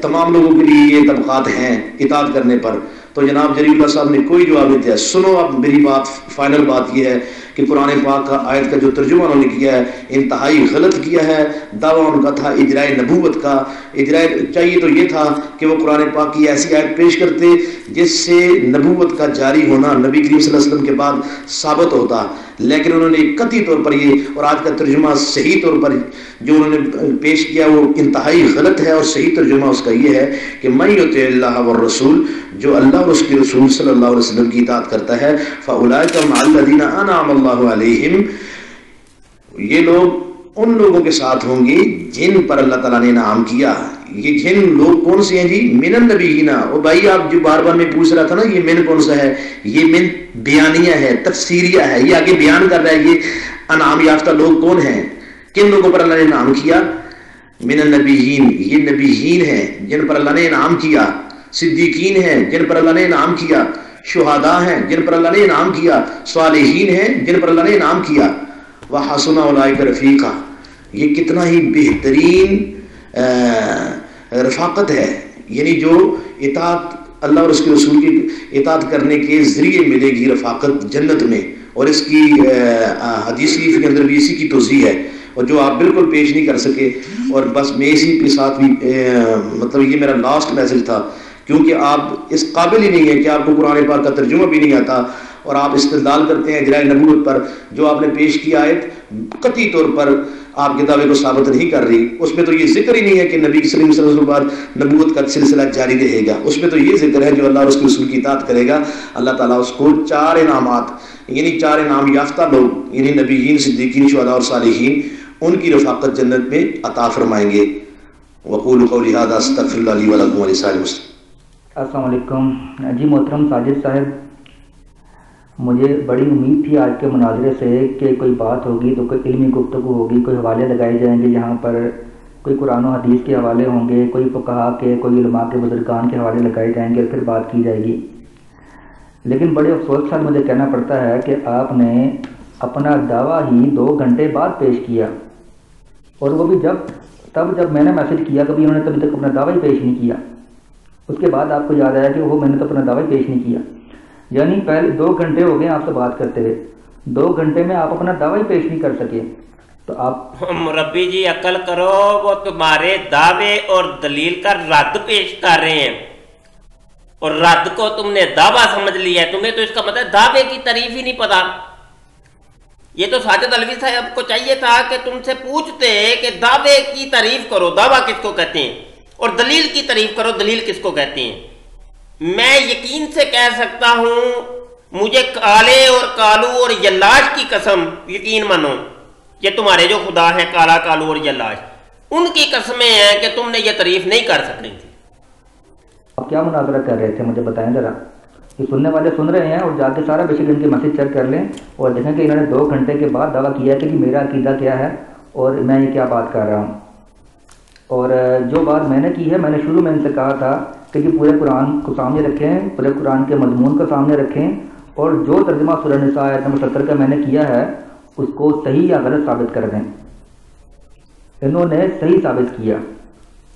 تمام لوگوں کے لیے یہ طبقات ہیں اطاعت کرنے پر. تو جناب جری اللہ صاحب نے کوئی جواب نہیں دیا. سنو اب میری بات، فائنل بات یہ ہے کہ قرآن پاک کا آیت کا جو ترجمہ انہوں نے کیا ہے انتہائی غلط کیا ہے. دعویٰ ان کا تھا اجرائے نبوت کا. اجرائے چاہیے تو یہ تھا کہ وہ قرآن پاک کی ایسی آیت پیش کرتے جس سے نبوت کا جاری ہونا نبی کریم صلی اللہ علیہ وسلم کے بعد ثابت ہوتا، لیکن انہوں نے قطعی طور پر یہ، اور آج کا ترجمہ صحیح طور پر جو انہوں نے پیش کیا وہ انتہائی غلط ہے. اور صحیح ترجمہ اس کا یہ ہے کہ من یطع اللہ والرسول، جو اللہ اور اس کے رسول صلی اللہ علیہ وسلم کی اطاعت کرتا ہے، فاولئک مع الذین انعم اللہ علیہم، یہ لوگ ان لوگوں کے ساتھ ہوں گے جن پر اللہ تعالیٰ نے انعام کیا. یہ جن لوگ کون سے ہیں جی؟ من النبیین. اور بھائی آپ جو بار بار میں پوچھ رہا تھا نا یہ من کون سا ہے، یہ من بیانیہ ہے، تفسیریہ ہے. یہ آگے بیان کر رہا ہے یہ انعام یافتہ لوگ کون ہیں، کن لوگوں پر اللہ نے انعام کیا. من النبیین، یہ نبیین ہیں جن پر اللہ نے انعام کیا، صدیقین ہیں جن پر اللہ نے انعام کیا، شہداء ہیں جن پر اللہ نے انعام کیا، صالحین ہیں جن پر اللہ نے انعام کیا، وحسن اولئک رفیقا، یہ کتنا ہی بہترین رفاقت ہے، یعنی جو اطاعت اللہ اور اس کے رسول کی اطاعت کرنے کے ذریعے ملے گی رفاقت جنت میں، اور اس کی حدیث شریف کے اندر بھی اسی کی توضیح ہے، اور جو آپ بالکل پیش نہیں کر سکے۔ اور بس میں اسی کے ساتھ بھی مطلب یہ میرا لاسٹ میسج تھا، کیونکہ آپ اس قابل ہی نہیں ہیں کہ آپ کو قرآن پاک کا ترجمہ بھی نہیں آتا، اور آپ استدلال کرتے ہیں اجراء نبوت پر۔ جو آپ نے پیش کی آیت قطعی طور پر آپ کے دعوے کو ثابت نہیں کر رہی، اس میں تو یہ ذکر ہی نہیں ہے کہ نبی صلی اللہ علیہ وسلم بعد نبوت کا سلسلہ جاری رہے گا، اس میں تو یہ ذکر ہے جو اللہ اور اس کے رسول کی اطاعت کرے گا اللہ تعالیٰ اس کو 4 انعامات، یعنی 4 انعام یافتہ لوگ، یعنی نبیین، صدیقین، شہداء اور صالحین، ان کی رفاقت جنت میں عطا فرمائیں گے۔ وقولوا قولی ھذا استغفر اللہ لی ولکم ولسائر المسلمین۔ السلام علیکم جی محترم ساجد صاحب، مجھے بڑی امید تھی آج کے مناظرے سے کہ کوئی بات ہوگی تو کوئی علمی گفتگو ہوگی، کوئی حوالے لگائے جائیں گے، یہاں پر کوئی قرآن و حدیث کے حوالے ہوں گے، کوئی فقہا کے، کوئی علماء کے، بزرگان کے حوالے لگائے جائیں گے، اور پھر بات کی جائے گی۔ لیکن بڑے افسوس کے ساتھ مجھے کہنا پڑتا ہے کہ آپ نے اپنا دعویٰ ہی 2 گھنٹے بعد پیش کیا، اور وہ بھی جب میں نے میسج کیا کبھی انہوں نے تبھی تک اپنا دعویٰ ہی پیش نہیں کیا، اس کے بعد آپ کو یاد آیا کہ وہ میں نے تو اپنا دعویٰ پیش نہیں کیا، یعنی پہلے 2 گھنٹے ہو گئے آپ سے بات کرتے ہوئے، 2 گھنٹے میں آپ اپنا دعویٰ پیش نہیں کر سکے، تو آپ مربی جی عقل کرو، وہ تمہارے دعوے اور دلیل کا رد پیش کر رہے ہیں، اور رد کو تم نے دعویٰ سمجھ لیا ہے، تمہیں تو اس کا مطلب دعوے کی تعریف ہی نہیں پتا۔ یہ تو ساجد علوی صاحب کو چاہیے تھا کہ تم سے پوچھتے کہ دعوے کی تعریف کرو، دعویٰ کس کو کہتے ہیں، اور دلیل کی تعریف کرو، دلیل کس کو کہتے ہیں۔ میں یقین سے کہہ سکتا ہوں، مجھے کالے اور کالو اور یلاش کی قسم، یقین مانو، یہ تمہارے جو خدا ہیں کالا، کالو اور یلاش، ان کی قسمیں ہیں کہ تم نے یہ تعریف نہیں کر سکتے تھی۔ آپ کیا مناظرہ کر رہے تھے مجھے بتائیں ذرا، یہ سننے والے سن رہے ہیں، اور جا کے سارا بے شک ان کے میسج چیک کر لیں اور دیکھیں کہ انہوں نے 2 گھنٹے کے بعد دعویٰ کیا ہے کہ میرا عقیدہ کیا ہے اور میں یہ کیا بات کر رہا ہوں۔ اور جو بات میں نے کی ہے، میں نے شروع میں ان سے کہا تھا کہ یہ پورے قرآن کو سامنے رکھیں، پورے قرآن کے مضمون کو سامنے رکھیں، اور جو ترجمہ سورہ نساء آیت نمبر 70 کا میں نے کیا ہے اس کو صحیح یا غلط ثابت کر دیں۔ انہوں نے صحیح ثابت کیا،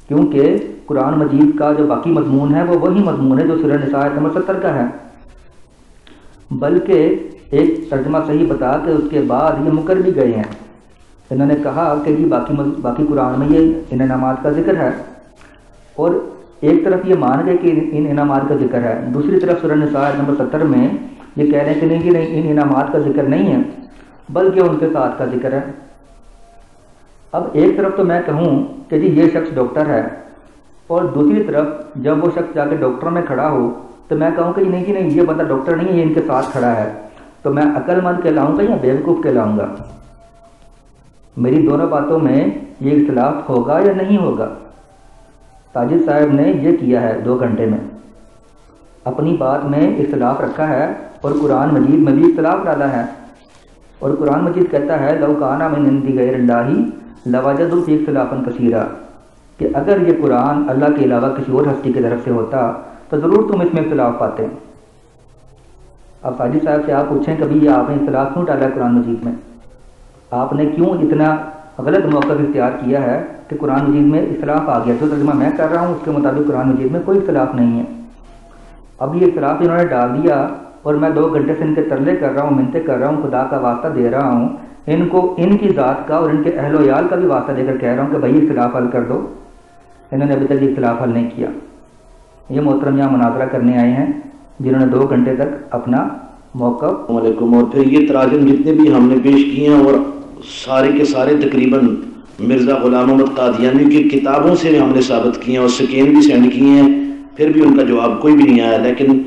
کیونکہ قرآن مجید کا جو باقی مضمون ہے وہ وہی مضمون ہے جو سورہ نساء آیت نمبر 70 کا ہے، بلکہ ایک ترجمہ صحیح بتا کے اس کے بعد یہ مکر بھی گئے ہیں۔ انہوں نے کہا کہ یہ باقی قرآن میں یہ ان انعامات کا ذکر ہے، اور ایک طرف یہ مان گئے کہ ان انعامات کا ذکر ہے، دوسری طرف سورہ نساء آیت نمبر 70 میں یہ کہہ رہے ہیں کہ نہیں ان انعامات کا ذکر نہیں ہے بلکہ ان کے ساتھ کا ذکر ہے۔ اب ایک طرف تو میں کہوں کہ جی یہ شخص ڈاکٹر ہے، اور دوسری طرف جب وہ شخص جا کے ڈاکٹر میں کھڑا ہو تو میں کہوں کہ نہیں یہ بندہ ڈاکٹر نہیں ہے، یہ ان کے ساتھ کھڑا ہے، تو میں عقل مند کہلاؤں گا یا بیوقوف کہلاؤں گا؟ میری دونوں باتوں میں یہ اختلاف ہوگا یا نہیں ہوگا؟ ساجد صاحب نے یہ کیا ہے 2 گھنٹے میں، اپنی بات میں اختلاف رکھا ہے اور قرآن مجید میں بھی اختلاف ڈالا ہے، اور قرآن مجید کہتا ہے لو کان من عند غیر اللہ لوجدوا فیہ اختلافا کثیرا، کہ اگر یہ قرآن اللہ کے علاوہ کسی اور ہستی کی طرف سے ہوتا تو ضرور تم اس میں اختلاف پاتے۔ اب ساجد صاحب سے آپ پوچھیں کبھی یہ آپ نے اختلاف کیوں ڈالا ہے قرآن مجید میں؟ آپ نے کیوں اتنا غلط موقف اختیار کیا ہے کہ قرآن مجید میں اختلاف آ گیا؟ جو ترجمہ میں کر رہا ہوں اس کے مطابق قرآن مجید میں کوئی اختلاف نہیں ہے۔ اب یہ اختلاف انہوں نے ڈال دیا، اور میں 2 گھنٹے سے ان کے ترلے کر رہا ہوں، منتیں کر رہا ہوں، خدا کا واسطہ دے رہا ہوں، ان کو ان کی ذات کا اور ان کے اہل و عیال کا بھی واسطہ دے کر کہہ رہا ہوں کہ بھائی اختلاف حل کر دو۔ انہوں نے ابھی تک یہ اختلاف حل نہیں کیا۔ یہ محترم یہاں مناظرہ کرنے آئے ہیں جنہوں نے 2 گھنٹے تک اپنا موقف علیکم، اور پھر یہ تراجم جتنے بھی ہم نے پیش کیے ہیں، اور سارے کے سارے تقریباً مرزا غلام احمد قادیانی کی کتابوں سے ہم نے ثابت کیے ہیں، اور سکین بھی سینڈ کیے ہیں، پھر بھی ان کا جواب کوئی بھی نہیں آیا۔ لیکن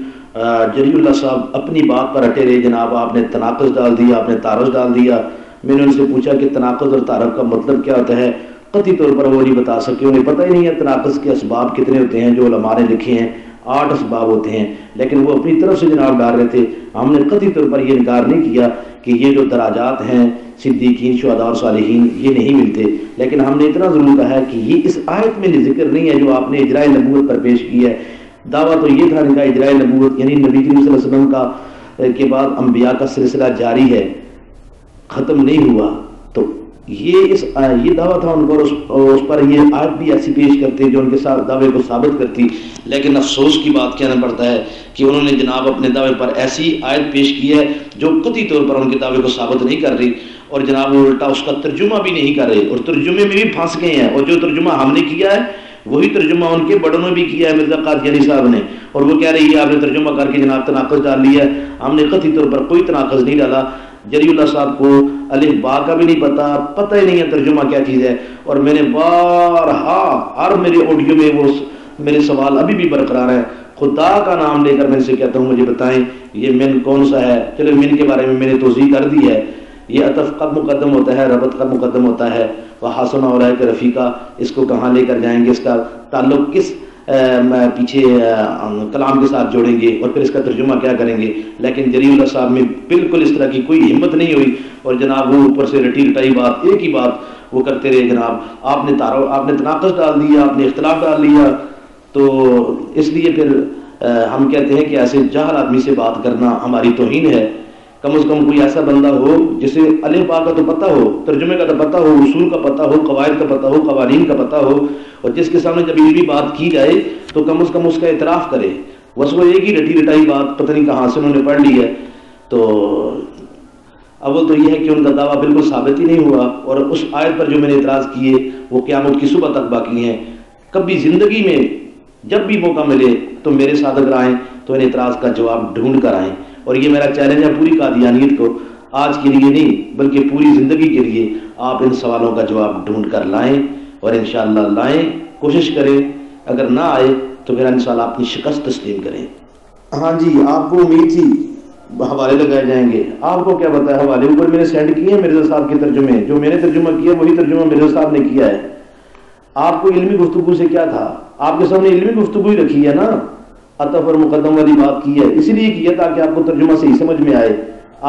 جری اللہ صاحب اپنی بات پر اٹے رہے، جناب آپ نے تناقض ڈال دیا، آپ نے تعارض ڈال دیا۔ میں نے ان سے پوچھا کہ تناقض اور تعارض کا مطلب کیا ہوتا ہے، قطعی طور پر وہ نہیں بتا سکے، انہیں پتہ ہی نہیں ہے تناقض کے اسباب کتنے ہوتے ہیں۔ جو علماء نے لکھے ہیں 8 اسباب ہوتے ہیں، لیکن وہ اپنی طرف سے جناب ڈال رہے تھے۔ ہم نے قطعی طور پر یہ انکار نہیں کیا کہ یہ جو دراجات ہیں صدیقین شہداء اور صالحین یہ نہیں ملتے، لیکن ہم نے اتنا ضرور کہا ہے کہ یہ اس آیت میں ذکر نہیں ہے جو آپ نے اجراء نبوت پر پیش کی ہے۔ دعویٰ تو یہ تھا کہ اجراء نبوت یعنی نبی کریم صلی اللہ علیہ وسلم کا کے بعد انبیاء کا سلسلہ جاری ہے، ختم نہیں ہوا، تو یہ دعویٰ تھا ان کو، اور اس پر یہ آیت بھی ایسی پیش کرتے جو ان کے ساتھ دعوے کو ثابت کرتی۔ لیکن افسوس کی بات کہنا پڑتا ہے کہ انہوں نے جناب اپنے دعوے پر ایسی آیت پیش کی ہے جو قطعی طور پر ان کے دعوے کو ثابت نہیں کر رہی، اور جناب وہ الٹا اس کا ترجمہ بھی نہیں کر رہے، اور ترجمے میں بھی پھنس گئے ہیں، اور جو ترجمہ ہم نے کیا ہے وہی ترجمہ ان کے بڑوں نے بھی کیا ہے، مرزا قادیانی صاحب نے، اور وہ کہہ رہی ہے آپ نے ترجمہ کر کے جناب تناقض ڈال لیا ہے۔ ہم نے قطعی طور پر کوئی تناقض نہیں ڈالا۔ جری اللہ صاحب کو الف با کا بھی نہیں پتہ ہی نہیں ہے ترجمہ کیا چیز ہے، اور میں نے بارہا ہر میرے آڈیو میں وہ میرے سوال ابھی بھی برقرار ہے، خدا کا نام لے کر میں سے کہتا ہوں مجھے بتائیں یہ من کون سا ہے؟ چلو من کے بارے میں میں نے توضیح کر دی ہے، یہ عطف کب مقدم ہوتا ہے، ربط کب مقدم ہوتا ہے، وحسن اولئک رفیقا اس کو کہاں لے کر جائیں گے، اس کا تعلق کس پیچھے کلام کے ساتھ جوڑیں گے، اور پھر اس کا ترجمہ کیا کریں گے۔ لیکن جری اللہ صاحب میں بالکل اس طرح کی کوئی ہمت نہیں ہوئی، اور جناب وہ اوپر سے رٹی رٹائی بات ایک ہی بات وہ کرتے رہے۔ جناب آپ نے تناقض ڈال دیا، آپ نے اختلاف ڈال دیا، تو اس لیے پھر ہم کہتے ہیں کہ ایسے جاہل آدمی سے بات کرنا ہماری توہین ہے۔ کم از کم کوئی ایسا بندہ ہو جسے الف با کا تو پتہ ہو، ترجمے کا تو پتہ ہو، اصول کا پتہ ہو، قواعد کا پتہ ہو، قوانین کا پتہ ہو، اور جس کے سامنے جب یہ بھی بات کی جائے تو کم از کم اس کا اعتراف کرے۔ بس وہ ایک ہی رٹی رٹائی بات پتہ نہیں کہاں سے انہوں نے پڑھ لی ہے۔ تو اول تو یہ ہے کہ ان کا دعویٰ بالکل ثابت ہی نہیں ہوا، اور اس آیت پر جو میں نے اعتراض کیے وہ قیامت کی صبح تک باقی ہیں۔ کبھی زندگی میں جب بھی موقع ملے تو میرے ساتھ اگر آئیں تو ان اعتراض کا جواب ڈھونڈ کر آئیں، اور یہ میرا چیلنج ہے پوری قادیانیت کو، آج کے لیے نہیں بلکہ پوری زندگی کے لیے آپ ان سوالوں کا جواب ڈھونڈ کر لائیں، اور انشاءاللہ لائیں، کوشش کریں، اگر نہ آئے تو پھر انشاءاللہ اپنی شکست تسلیم کریں۔ ہاں جی، آپ کو امید تھی حوالے لگائے جائیں گے، آپ کو کیا پتا ہے، حوالے اوپر میں نے سینڈ کیے ہیں مرزا صاحب کے ترجمے، جو میں نے ترجمہ کیا وہی ترجمہ مرزا صاحب نے کیا ہے۔ آپ کو علمی گفتگو سے کیا تھا، آپ کے سامنے علمی گفتگو ہی رکھی ہے نا، عطف اور مقدم والی بات کی ہے، اسی لیے کیا تاکہ آپ کو ترجمہ صحیح سمجھ میں آئے۔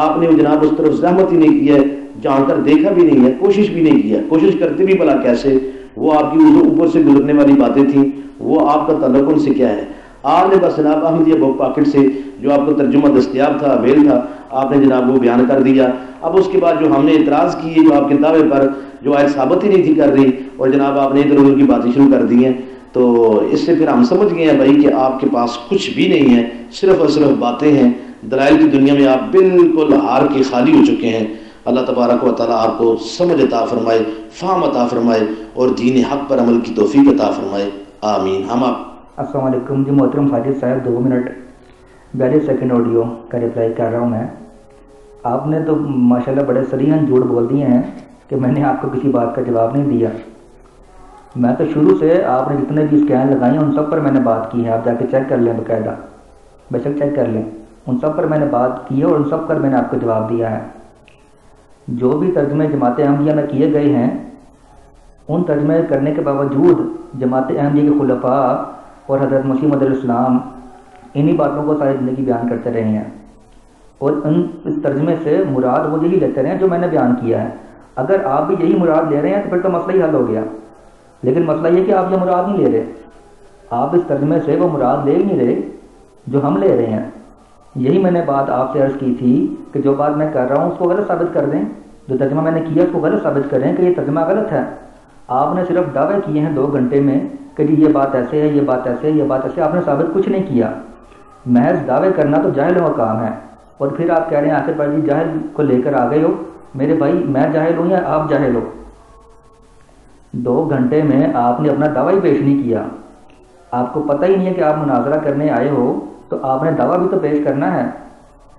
آپ نے جناب اس طرف زحمت ہی نہیں کی ہے، جان کر دیکھا بھی نہیں ہے، کوشش بھی نہیں کی ہے، کوشش کرتے بھی بھلا کیسے، وہ آپ کی اوپر سے گزرنے والی باتیں تھیں، وہ آپ کا تعلق ان سے کیا ہے۔ آپ نے بس جناب احمدیہ بک پاکٹ سے جو آپ کو ترجمہ دستیاب تھا، اویل تھا، آپ نے جناب وہ بیان کر دیا۔ اب اس کے بعد جو ہم نے اعتراض کیے، جو آپ کے دعوے پر جو آیت ثابت ہی نہیں تھی کر رہی، اور جناب آپ نے ادھر ادھر کی باتیں شروع کر دی ہیں، تو اس سے پھر ہم سمجھ گئے ہیں بھائی کہ آپ کے پاس کچھ بھی نہیں ہے، صرف اور صرف باتیں ہیں۔ دلائل کی دنیا میں آپ بالکل ہار کے خالی ہو چکے ہیں۔ اللہ تبارک و تعالیٰ آپ کو سمجھ عطا فرمائے، فہم عطا فرمائے، اور دین حق پر عمل کی توفیق عطا فرمائے، آمین۔ ہم آپ السلام علیکم جی محترم ساجد صاحب، 2 منٹ 42 سیکنڈ آڈیو کا رپلائی کر رہا ہوں میں۔ آپ نے تو ماشاءاللہ بڑے صریحاً جھوٹ بول دیے ہیں کہ میں نے آپ کو کسی بات کا جواب نہیں دیا۔ میں تو شروع سے آپ نے جتنے بھی اسکین لگائی ہیں ان سب پر میں نے بات کی ہے، آپ جا کے چیک کر لیں، باقاعدہ بے شک چیک کر لیں، ان سب پر میں نے بات کی ہے، اور ان سب پر میں نے آپ کو جواب دیا ہے۔ جو بھی ترجمے جماعت احمدیہ میں کیے گئے ہیں، ان ترجمے کرنے کے باوجود جماعت احمدیہ کے خلفاء اور حضرت مسیح موعود علیہ السلام انہی باتوں کو ساری زندگی بیان کرتے رہے ہیں، اور اس ترجمے سے مراد وہ یہی لیتے رہے ہیں جو میں نے بیان کیا ہے۔ اگر آپ بھی یہی مراد لے رہے ہیں تو پھر تو مسئلہ ہی حل ہو گیا، لیکن مسئلہ یہ کہ آپ یہ مراد نہیں لے رہے، آپ اس ترجمے سے وہ مراد لے ہی نہیں رہے جو ہم لے رہے ہیں۔ یہی میں نے بات آپ سے عرض کی تھی کہ جو بات میں کر رہا ہوں اس کو غلط ثابت کر دیں، جو ترجمہ میں نے کیا اس کو غلط ثابت کریں کہ یہ ترجمہ غلط ہے۔ آپ نے صرف دعوے کیے ہیں 2 گھنٹے میں کہ جی یہ بات ایسے ہے، یہ بات ایسے ہے، یہ بات ایسے، آپ نے ثابت کچھ نہیں کیا۔ محض دعوے کرنا تو جاہلوں کا کام ہے، اور پھر آپ کہہ رہے ہیں آخر پر جی جاہل کو لے کر آ گئے ہو۔ میرے بھائی میں جاہل ہوں یا آپ جاہل ہو؟ 2 گھنٹے میں آپ نے اپنا دعویٰ ہی پیش نہیں کیا، آپ کو پتہ ہی نہیں ہے کہ آپ مناظرہ کرنے آئے ہو تو آپ نے دعویٰ بھی تو پیش کرنا ہے،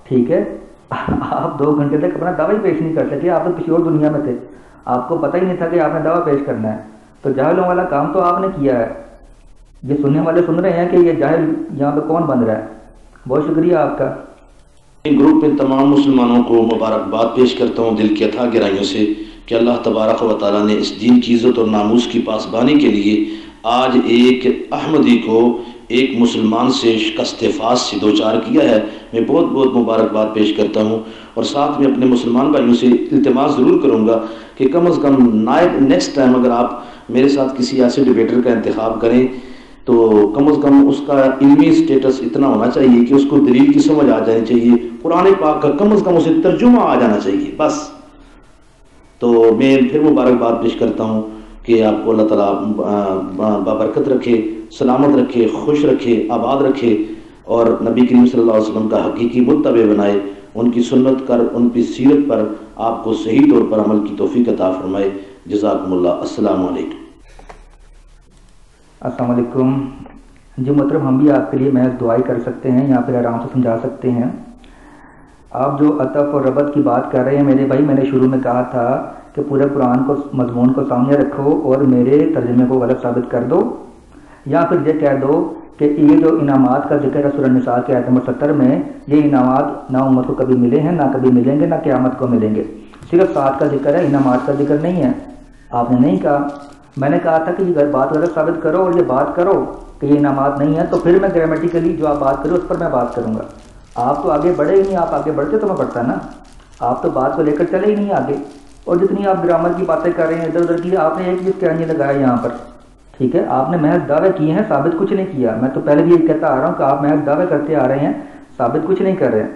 ٹھیک ہے؟ آپ 2 گھنٹے تک اپنا دعویٰ ہی پیش نہیں کر سکے، آپ تو کسی اور دنیا میں تھے، آپ کو پتہ ہی نہیں تھا کہ آپ نے دعویٰ پیش کرنا ہے، تو جاہلوں والا کام تو آپ نے کیا ہے۔ یہ سننے والے سن رہے ہیں کہ یہ جاہل یہاں پہ کون بن رہا ہے۔ بہت شکریہ آپ کا۔ گروپ میں تمام مسلمانوں کو مبارکباد پیش کرتا ہوں دل کی اتھا گہرائیوں سے کہ اللہ تبارک و تعالیٰ نے اس دین کی عزت اور ناموس کی پاسبانی کے لیے آج ایک احمدی کو ایک مسلمان سے شکست فاس سے دوچار کیا ہے، میں بہت بہت مبارکباد پیش کرتا ہوں، اور ساتھ میں اپنے مسلمان بھائیوں سے التماس ضرور کروں گا کہ کم از کم نیکسٹ ٹائم اگر آپ میرے ساتھ کسی ایسے ڈیبیٹر کا انتخاب کریں تو کم از کم اس کا علمی سٹیٹس اتنا ہونا چاہیے کہ اس کو دلیل کی سمجھ آ جانی چاہیے، قرآن پاک کا کم از کم اسے ترجمہ آ جانا چاہیے بس۔ تو میں پھر مبارکباد پیش کرتا ہوں کہ آپ کو اللہ تعالیٰ بابرکت رکھے، سلامت رکھے، خوش رکھے، آباد رکھے، اور نبی کریم صلی اللہ علیہ وسلم کا حقیقی متبع بنائے، ان کی سنت کر ان کی سیرت پر آپ کو صحیح طور پر عمل کی توفیق عطا فرمائے۔ جزاکم اللہ۔ السلام علیکم۔ السلام علیکم جی محترم، ہم بھی آپ کے لیے محض دعائی کر سکتے ہیں، یہاں پہ آرام سے سمجھا سکتے ہیں۔ آپ جو عطف اور ربط کی بات کر رہے ہیں میرے بھائی، میں نے شروع میں کہا تھا کہ پورے قرآن کو مضمون کو سامنے رکھو اور میرے ترجمے کو غلط ثابت کر دو، یا پھر یہ کہہ دو کہ یہ جو انعامات کا ذکر ہے سورہ النساء کے آیت نمبر 70 میں، یہ انعامات نہ امت کو کبھی ملے ہیں، نہ کبھی ملیں گے، نہ قیامت کو ملیں گے، صرف 7 کا ذکر ہے، انعامات کا ذکر نہیں ہے۔ آپ نے نہیں کہا، میں نے کہا تھا کہ یہ بات غلط ثابت کرو اور یہ بات کرو کہ یہ انعامات نہیں ہیں، تو پھر میں گرامیٹیکلی جو آپ بات کرو اس پر میں بات کروں گا۔ آپ تو آگے بڑھے ہی نہیں، آپ آگے بڑھتے تو میں بڑھتا نا، آپ تو بات کو لے کر چلے ہی نہیں آگے، اور جتنی آپ گرامر کی باتیں کر رہے ہیں ادھر ادھر کی، آپ نے ایک چیز کہنے لگایا یہاں پر، ٹھیک ہے، آپ نے محض دعوے کیے ہیں، ثابت کچھ نہیں کیا۔ میں تو پہلے بھی یہ کہتا آ رہا ہوں کہ آپ محض دعوے کرتے آ رہے ہیں، ثابت کچھ نہیں کر رہے ہیں۔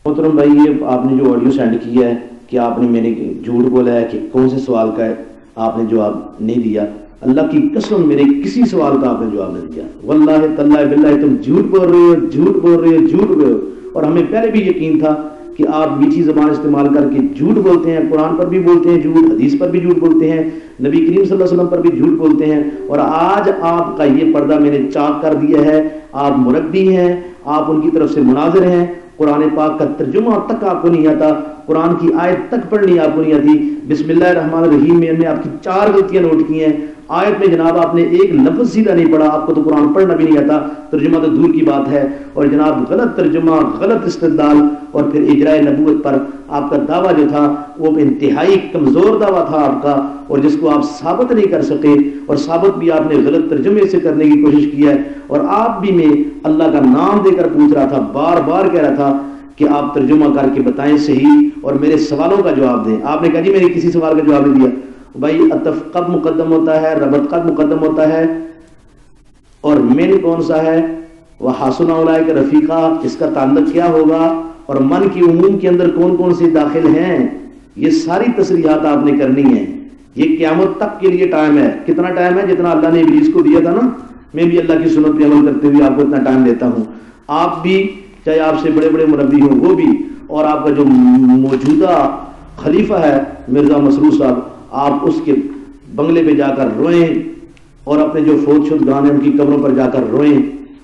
محترم بھائی، یہ آپ نے جو آڈیو سینڈ کیا ہے کہ آپ نے میں نے جھوٹ بولا ہے کہ کون سے سوال کا ہے، آپ نے جواب نہیں دیا، اللہ کی قسم میرے کسی سوال کا آپ نے جواب نہیں دیا، واللہ تاللہ باللہ تم جھوٹ بول رہے ہو، جھوٹ بول رہے ہو، جھوٹ بول رہے ہو، اور ہمیں پہلے بھی یقین تھا کہ آپ میٹھی زبان استعمال کر کے جھوٹ بولتے ہیں، قرآن پر بھی بولتے ہیں جھوٹ، حدیث پر بھی جھوٹ بولتے ہیں، نبی کریم صلی اللہ علیہ وسلم پر بھی جھوٹ بولتے ہیں، اور آج آپ کا یہ پردہ میں نے چاک کر دیا ہے، آپ مربی ہیں، آپ ان کی طرف سے مناظر ہیں، قرآن پاک کا ترجمہ تک آپ کو نہیں آتا، قرآن کی آیت تک پڑھنی آپ کو نہیں آتی۔ بسم اللہ الرحمن الرحیم میں ہم نے آپ کی 4 غلطیاں نوٹ کی ہیں، آیت میں جناب آپ نے ایک لفظ سیدھا نہیں پڑھا، آپ کو تو قرآن پڑھنا بھی نہیں آتا، ترجمہ تو دور کی بات ہے، اور جناب غلط ترجمہ، غلط استدلال، اور پھر اجراء نبوت پر آپ کا دعویٰ جو تھا وہ انتہائی کمزور دعویٰ تھا آپ کا، اور جس کو آپ ثابت نہیں کر سکے، اور ثابت بھی آپ نے غلط ترجمے سے کرنے کی کوشش کی ہے، اور آپ بھی میں اللہ کا نام دے کر پوچھ رہا تھا، بار بار کہہ رہا تھا کہ آپ ترجمہ کر کے بتائیں صحیح اور میرے سوالوں کا جواب دیں۔ آپ نے کہا جی میں نے کسی سوال کا جواب نہیں دیا۔ بھائی عطف قد مقدم ہوتا ہے، ربط قد مقدم ہوتا ہے، اور من کون سا ہے، وحسن اولئک رفیقا، اس کا تعلق کیا ہوگا، اور من کی عموم کے اندر کون کون سے داخل ہیں، یہ ساری تصریحات آپ نے کرنی ہیں۔ یہ قیامت تک کے لیے ٹائم ہے، کتنا ٹائم ہے؟ جتنا اللہ نے ابلیس کو دیا تھا نا، میں بھی اللہ کی سنت پہ عمل کرتے ہوئے آپ کو اتنا ٹائم دیتا ہوں۔ آپ بھی چاہے آپ سے بڑے بڑے مربی ہوں وہ بھی، اور آپ کا جو موجودہ خلیفہ ہے مرزا مسرور صاحب، آپ اس کے بنگلے پہ جا کر روئیں، اور اپنے جو فوت شدگان ہیں ان کی قبروں پر جا کر روئیں،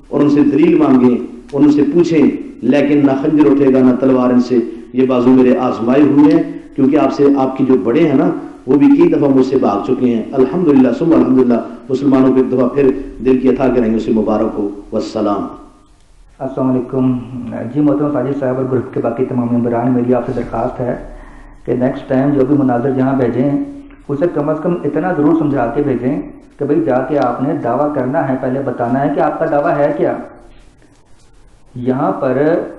اور ان سے دلیل مانگیں، اور ان سے پوچھیں، لیکن نہ خنجر اٹھے گا نہ تلوار ان سے، یہ بازو میرے آزمائے ہوئے ہیں، کیونکہ آپ سے آپ کی جو بڑے ہیں نا وہ بھی کئی دفعہ مجھ سے بھاگ چکے ہیں۔ الحمدللہ ثم الحمدللہ، مسلمانوں کو ایک دفعہ پھر دل کی عطا کریں گے، اسے مبارک ہو، والسلام۔ السلام علیکم جی محترم ساجد صاحب اور گروپ کے باقی تمام ممبران، میری آپ سے درخواست ہے کہ نیکسٹ ٹائم جو بھی مناظر جہاں بھیجیں اسے کم از کم اتنا ضرور سمجھا کے بھیجیں کہ بھئی جا کے آپ نے دعویٰ کرنا ہے، پہلے بتانا ہے کہ آپ کا دعویٰ ہے کیا۔ یہاں پر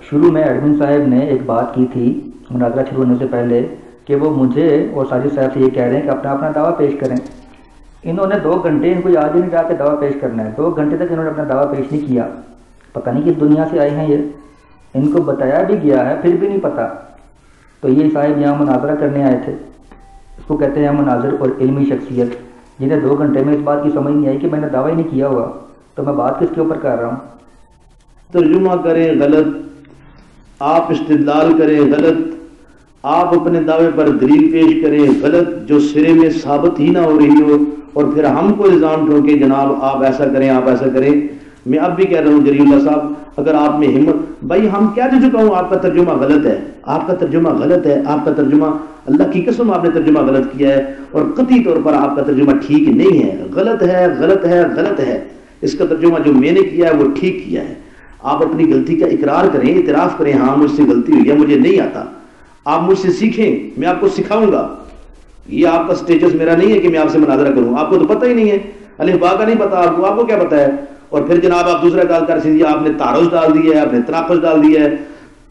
شروع میں ایڈمن صاحب نے ایک بات کی تھی مناظرہ شروع ہونے سے پہلے کہ وہ مجھے اور ساجد صاحب سے یہ کہہ رہے ہیں کہ اپنا اپنا دعویٰ پیش کریں۔ انہوں نے 2 گھنٹے، ان کو یاد ہی نہیں جا کے دعویٰ پیش کرنا ہے، 2 گھنٹے تک انہوں نے اپنا دعویٰ پیش نہیں کیا، پتہ نہیں کس دنیا سے آئے ہیں یہ، ان کو بتایا بھی گیا ہے پھر بھی نہیں پتہ۔ تو یہ صاحب یہاں مناظرہ کرنے آئے تھے، اس کو کہتے ہیں مناظر اور علمی شخصیت، جنہیں 2 گھنٹے میں اس بات کی سمجھ نہیں آئی کہ میں نے دعویٰ ہی نہیں کیا ہوا، تو میں بات کس کے اوپر کر رہا ہوں۔ ترجمہ کریں غلط، آپ استدلال کریں غلط، آپ اپنے دعوے پر دلیل پیش کریں غلط جو سرے میں ثابت ہی نہ ہو رہی ہو، اور پھر ہم کو الزام ٹھوکے جناب آپ ایسا کریں آپ ایسا کریں۔ میں اب بھی کہہ رہا ہوں جلیل اللہ صاحب، اگر آپ میں ہمت، بھائی ہم کیا جو چکا ہوں، آپ کا ترجمہ غلط ہے، آپ کا ترجمہ غلط ہے، آپ کا ترجمہ، اللہ کی قسم آپ نے ترجمہ غلط کیا ہے، اور قطعی طور پر آپ کا ترجمہ ٹھیک نہیں ہے، غلط ہے غلط ہے غلط ہے۔ اس کا ترجمہ جو میں نے کیا ہے وہ ٹھیک کیا ہے۔ آپ اپنی غلطی کا اقرار کریں، اعتراف کریں، ہاں مجھ سے غلطی ہوئی ہے، مجھے نہیں آتا، آپ مجھ سے سیکھیں، میں آپ کو سکھاؤں گا۔ یہ آپ کا سٹیٹس میرا نہیں ہے کہ میں آپ سے مناظرہ کروں، آپ کو تو پتہ ہی نہیں ہے، الف با کا نہیں پتا آپ کو کیا پتا ہے؟ اور پھر جناب آپ دوسرا کال کر سکتے آپ نے تعارض ڈال دیا ہے, آپ نے تناقض ڈال دیا ہے,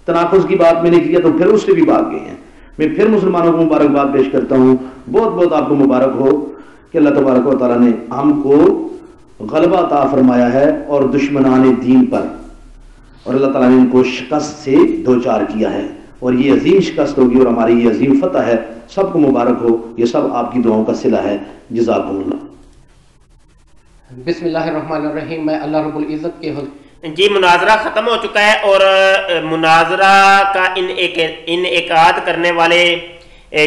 تناقض کی بات میں نے کیا تو پھر اس سے بھی بھاگ گئے ہیں. میں پھر مسلمانوں کو مبارکباد پیش کرتا ہوں, بہت بہت آپ کو مبارک ہو کہ اللہ تبارک و تعالیٰ نے ہم کو غلبہ عطا فرمایا ہے اور دشمنان دین پر, اور اللہ تعالیٰ نے ان کو شکست سے دوچار کیا ہے, اور یہ عظیم شکست ہوگی اور ہماری یہ عظیم فتح ہے. سب کو مبارک ہو, یہ سب آپ کی دعاؤں کا صلہ ہے. جزاکم اللہ. بسم اللہ الرحمن الرحیم. میں اللہ رب العزت کے جی مناظرہ ختم ہو چکا ہے, اور مناظرہ کا انعقاد کرنے والے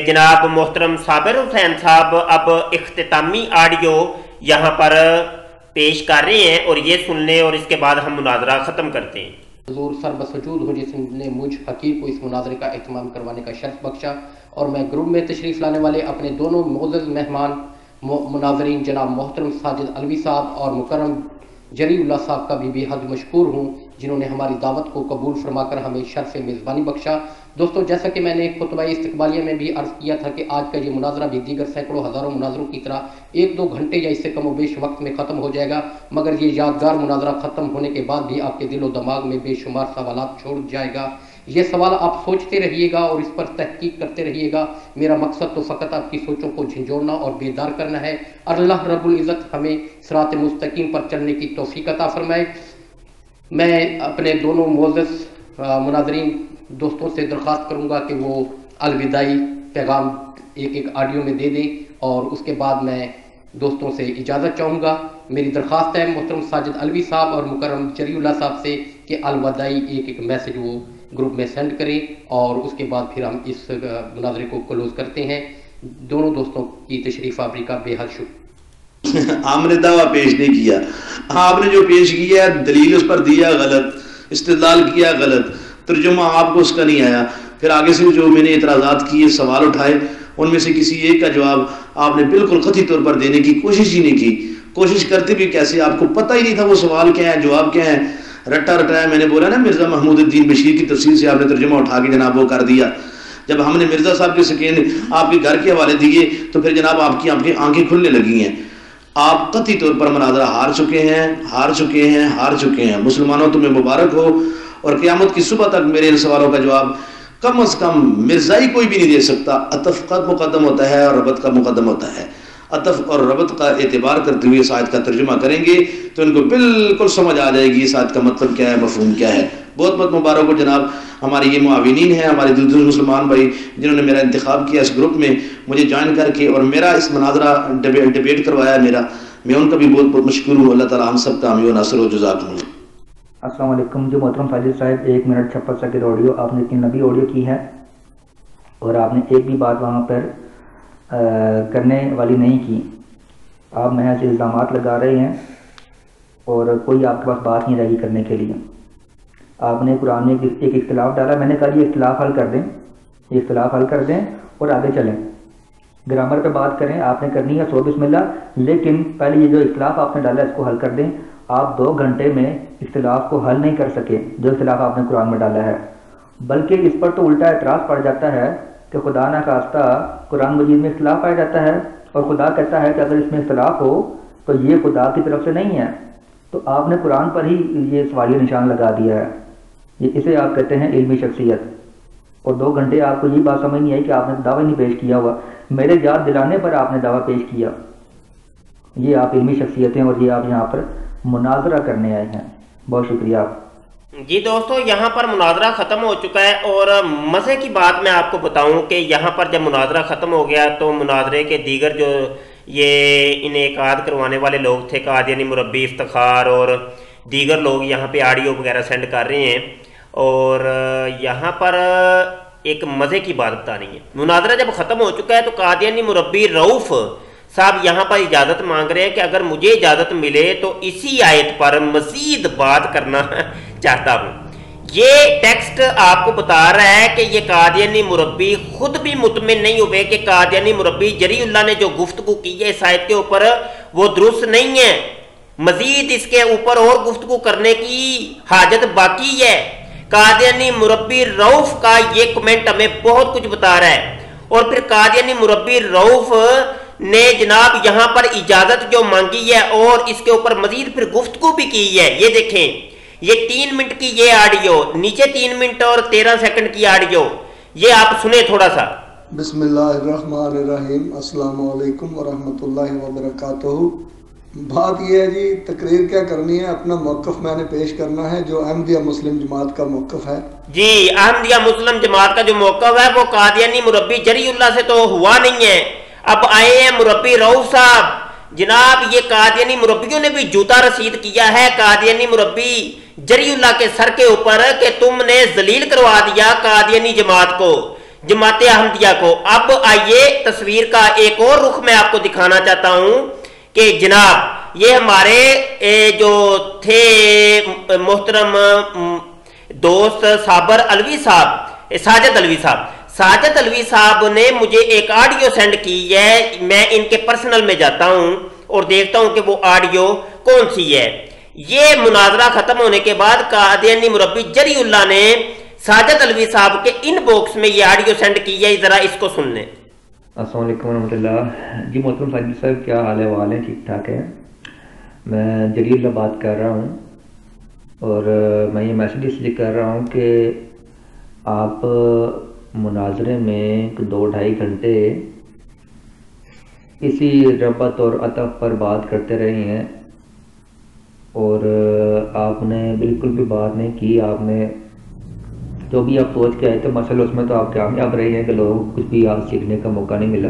جناب محترم صابر حسین صاحب اب اختتامی آڈیو یہاں پر پیش کر رہے ہیں, اور یہ سن لیں اور اس کے بعد ہم مناظرہ ختم کرتے ہیں. حضور سر بسجود ہو جس نے مجھ حقیر کو اس مناظرے کا اہتمام کروانے کا شرف بخشا, اور میں گروپ میں تشریف لانے والے اپنے دونوں معزز مہمان مناظرین جناب محترم ساجد علوی صاحب اور مکرم جری اللہ صاحب کا بھی حد مشکور ہوں جنہوں نے ہماری دعوت کو قبول فرما کر ہمیں شرف میزبانی بخشا. دوستوں, جیسا کہ میں نے خطبہ استقبالیہ میں بھی عرض کیا تھا کہ آج کا یہ مناظرہ بھی دیگر سینکڑوں ہزاروں مناظروں کی طرح 1-2 گھنٹے یا اس سے کم و بیش وقت میں ختم ہو جائے گا, مگر یہ یادگار مناظرہ ختم ہونے کے بعد بھی آپ کے دل و دماغ میں بے شمار سوالات چھوڑ جائے گا. یہ سوال آپ سوچتے رہیے گا اور اس پر تحقیق کرتے رہیے گا. میرا مقصد تو فقط آپ کی سوچوں کو جھنجھوڑنا اور بیدار کرنا ہے. اللہ رب العزت ہمیں صراط مستقیم پر چلنے کی توفیق عطا فرمائے. میں اپنے دونوں معزز مناظرین دوستوں سے درخواست کروں گا کہ وہ الوداعی پیغام ایک آڈیو میں دے دیں, اور اس کے بعد میں دوستوں سے اجازت چاہوں گا. میری درخواست ہے محترم ساجد علوی صاحب اور مکرم جری اللہ صاحب سے کہ الوداعی ایک میسج وہ گروپ میں سینڈ کریں, اور اس کے بعد پھر ہم اس مناظرے کو کلوز کرتے ہیں. دونوں دوستوں کی تشریف آوری کا بے حد شکر. آپ نے دعویٰ پیش نہیں کیا, آپ نے جو پیش کیا دلیل اس پر دیا غلط, استدلال کیا غلط, ترجمہ آپ کو اس کا نہیں آیا. پھر آگے سے جو میں نے اعتراضات کیے, سوال اٹھائے, ان میں سے کسی ایک کا جواب آپ نے بالکل قطعی طور پر دینے کی کوشش ہی نہیں کی. کوشش کرتے بھی کیسے, آپ کو پتہ ہی نہیں تھا وہ سوال کیا ہے, جواب کیا ہے, رٹا رٹایا. میں نے بولا نا مرزا محمود الدین بشیر کی تفسیر سے آپ نے ترجمہ اٹھا کے جناب وہ کر دیا. جب ہم نے مرزا صاحب کے سکین آپ کے گھر کے حوالے دیے تو پھر جناب آپ کی آنکھیں کھلنے لگی ہیں. آپ قطعی طور پر مناظرہ ہار چکے ہیں. مسلمانوں تمہیں مبارک ہو, اور قیامت کی صبح تک میرے ان سوالوں کا جواب کم از کم مرزائی کوئی بھی نہیں دے سکتا. عطف کا مقدم ہوتا ہے اور ربط کا مقدم ہوتا ہے. عطف اور ربط کا اعتبار کرتے ہوئے اس آیت کا ترجمہ کریں گے تو ان کو بالکل سمجھ آ جائے گی اس آیت کا مطلب کیا ہے, مفہوم کیا ہے. بہت بہت مبارک ہو جناب. ہمارے یہ معاونین ہیں, ہمارے دوسرے مسلمان بھائی جنہوں نے میرا انتخاب کیا اس گروپ میں مجھے جوائن کر کے اور میرا اس مناظرہ ڈیبیٹ کروایا میں ان کا بھی بہت بہت مشکور ہوں. اللہ تعالیٰ ہم سب کا حامی و ناصر ہو. جزاکم اللہ. السلام علیکم. جو محترم ساجد صاحب 1 منٹ 56 سیکنڈ آڈیو آپ نے 3 نبی آڈیو کی ہے, اور آپ نے ایک بھی بات وہاں پر کرنے والی نہیں کی. آپ محض الزامات لگا رہے ہیں اور کوئی آپ کے پاس بات نہیں رہی کرنے کے لیے. آپ نے قرآن میں ایک اختلاف ڈالا, میں نے کہا یہ اختلاف حل کر دیں اور آگے چلیں. گرامر پہ بات کریں, آپ نے کرنی ہے سو بسم اللہ, لیکن پہلے یہ جو اختلاف آپ نے ڈالا اس کو حل کر دیں. آپ 2 گھنٹے میں اختلاف کو حل نہیں کر سکے جو اختلاف آپ نے قرآن میں ڈالا ہے, بلکہ اس پر تو الٹا اعتراض پڑ جاتا ہے کہ خدا نہ خواستہ قرآن مجید میں اختلاف پایا جاتا ہے, اور خدا کہتا ہے کہ اگر اس میں اختلاف ہو تو یہ خدا کی طرف سے نہیں ہے. تو آپ نے قرآن پر ہی یہ سوالیہ نشان لگا دیا ہے. اسے آپ کہتے ہیں علمی شخصیت. اور 2 گھنٹے آپ کو یہ بات سمجھ نہیں آئی کہ آپ نے دعویٰ نہیں پیش کیا ہوا, میرے یاد دلانے پر آپ نے دعویٰ پیش کیا. یہ آپ علمی شخصیت ہیں اور یہ آپ یہاں پر مناظرہ کرنے آئے ہیں. بہت شکریہ آپ. جی دوستو, یہاں پر مناظرہ ختم ہو چکا ہے, اور مزے کی بات میں آپ کو بتاؤں کہ یہاں پر جب مناظرہ ختم ہو گیا تو مناظرے کے دیگر جو یہ انعقاد کروانے والے لوگ تھے, قادیانی مربی افتخار اور دیگر لوگ یہاں پہ آڈیو وغیرہ سینڈ کر رہے ہیں, اور یہاں پر ایک مزے کی بات بتانی ہے. مناظرہ جب ختم ہو چکا ہے تو قادیانی مربی رؤف صاحب یہاں پر اجازت مانگ رہے ہیں کہ اگر مجھے اجازت ملے تو اسی آیت پر مزید بات کرنا چاہتا ہوں. یہ ٹیکسٹ آپ کو بتا رہا ہے کہ یہ قادیانی مربی خود بھی مطمئن نہیں ہوئے کہ قادیانی مربی جری اللہ نے جو گفتگو کی ہے اس آیت کے اوپر وہ درست نہیں ہے, مزید اس کے اوپر اور گفتگو کرنے کی حاجت باقی ہے. قادیانی مربی رؤف کا یہ کمنٹ ہمیں بہت کچھ بتا رہا ہے. اور پھر قادیانی مربی رؤف نے جناب یہاں پر اجازت جو مانگی ہے اور اس کے اوپر مزید پھر گفتگو بھی کی ہے. یہ دیکھیں یہ 3 منٹ کی یہ آڈیو, نیچے 3 منٹ اور 13 سیکنڈ کی آڈیو, یہ آپ سنیں تھوڑا سا. بسم اللہ الرحمن الرحیم. السلام علیکم ورحمۃ اللہ وبرکاتہ. بات یہ ہے جی, تقریر کیا کرنی ہے, اپنا موقف میں نے پیش کرنا ہے جو احمدیہ مسلم جماعت کا موقف ہے. جی احمدیہ مسلم جماعت کا جو موقف ہے وہ قادیانی مربی جری اللہ سے تو ہوا نہیں ہے. اب آئے ہیں مربی رؤوف صاحب. جناب یہ قادیانی مربیوں نے بھی جوتا رسید کیا ہے قادیانی مربی جری اللہ کے سر کے اوپر کہ تم نے ذلیل کروا دیا قادیانی جماعت کو, جماعت احمدیہ کو. اب آئیے تصویر کا ایک اور رخ میں آپ کو دکھانا چاہتا ہوں کہ جناب یہ ہمارے جو تھے محترم دوست صابر علوی صاحب, ساجد علوی صاحب, ساجد علوی صاحب نے مجھے ایک آڈیو سینڈ کی ہے. میں ان کے پرسنل میں جاتا ہوں اور دیکھتا ہوں کہ وہ آڈیو کون سی ہے. یہ مناظرہ ختم ہونے کے بعد قادیانی مربی جری اللہ نے ساجد علوی صاحب کے ان باکس میں یہ آڈیو سینڈ کی ہے, ذرا اس کو سن لیں. السلام علیکم ورحمۃ اللہ. جی محترم ساجد صاحب کیا حال ہے؟ والے ٹھیک ٹھاک ہیں. میں جری اللہ بات کر رہا ہوں اور میں یہ میسیج اس لیے کر رہا ہوں کہ آپ مناظرے میں 2-2.5 گھنٹے اسی ربط اور عطف پر بات کرتے رہے ہیں اور آپ نے بالکل بھی بات نہیں کی. آپ نے جو بھی آپ سوچ کے آئے تھے مسئلہ اس میں تو آپ کامیاب رہے ہیں کہ لوگوں کو کچھ بھی آپ سیکھنے کا موقع نہیں ملا.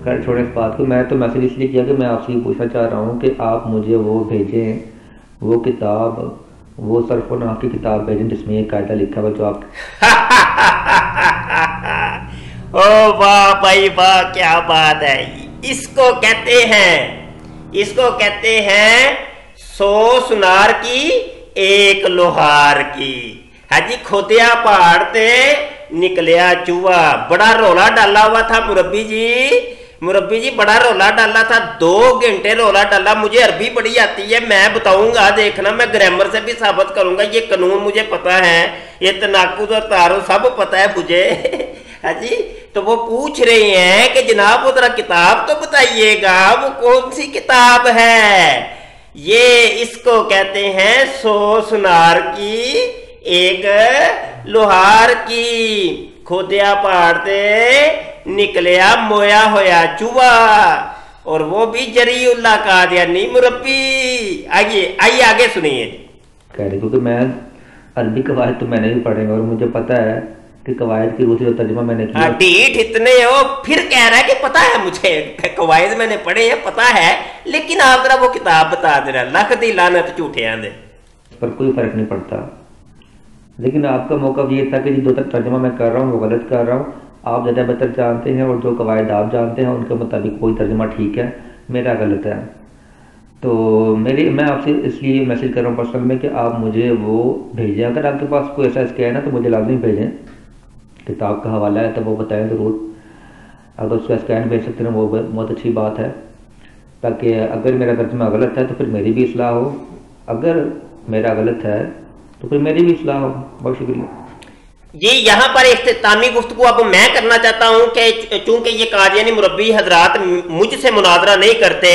خیر چھوڑیں اس بات کو. میں تو میسیج اس لیے کیا کہ میں آپ سے یہ پوچھنا چاہ رہا ہوں کہ آپ مجھے وہ بھیجیں, وہ کتاب, وہ صرف و نحو کی کتاب بھیجیں جس میں یہ قاعدہ لکھا ہوا جو آپ او واہ بھائی واہ, کیا بات ہے. اس کو کہتے ہیں 100 سنار کی 1 لوہار کی. ہاں جی, کھودیا پہاڑ تے نکلیا چوہا. بڑا رولا ڈالا ہوا تھا مربی جی بڑا رولا ڈالا تھا. 2 گھنٹے رولا ڈالا. مجھے عربی بڑی آتی ہے, میں بتاؤں گا, دیکھنا میں گرامر سے بھی ثابت کروں گا. یہ قانون مجھے پتا ہے, یہ تناقض اور تعارض سب پتا ہے مجھے. ہاں جی, تو وہ پوچھ رہے ہیں کہ جناب وہ ذرا کتاب تو بتائیے گا, وہ کون سی کتاب ہے. یہ اس کو کہتے ہیں 100 سنار کی 1 لوہار کی. کھودیا پہاڑ تے نکلیا مویا ہویا چوہا, اور وہ بھی جری اللہ قادیانی مربی. آئیے آگے سنیے. کیونکہ میں عربی قواعد تو میں نے بھی پڑھے اور مجھے پتا ہے کہ قواعد کی دوسری ترجمہ میں نے کیا. ڈیٹ اتنے ہو پھر کہہ رہا ہے کہ پتا ہے مجھے, قواعد میں نے پڑھے ہیں پتا ہے, لیکن آپ ذرا وہ کتاب بتا دے رہا. لکھ دی لعنت جھوٹے آندے پر کوئی فرق نہیں پڑتا. لیکن آپ کا موقف یہ تھا کہ جو ترجمہ میں کر رہا ہوں وہ غلط کر رہا ہوں. آپ زیادہ بہتر جانتے ہیں اور جو قواعد آپ جانتے ہیں ان کے مطابق کوئی ترجمہ ٹھیک ہے, میرا غلط ہے. تو میں آپ سے اس لیے میسیج کر رہا ہوں پرسنل میں کہ آپ مجھے وہ بھیجیں. اگر آپ کے پاس کوئی ایسا اسکین ہے تو مجھے لازمی بھیجیں. کتاب کا حوالہ ہے تو وہ بتائیں ضرور. اگر اس کا اسکین بھیج سکتے ہیں وہ بہت اچھی بات ہے, تاکہ اگر میرا ترجمہ غلط ہے تو پھر میری بھی اصلاح ہو, اگر میرا غلط ہے تو پھر میری بھی اصلاح ہو. بہت شکریہ. جی یہاں پر اختتامی گفتگو اب میں کرنا چاہتا ہوں کہ چونکہ یہ قادیانی مربی حضرات مجھ سے مناظرہ نہیں کرتے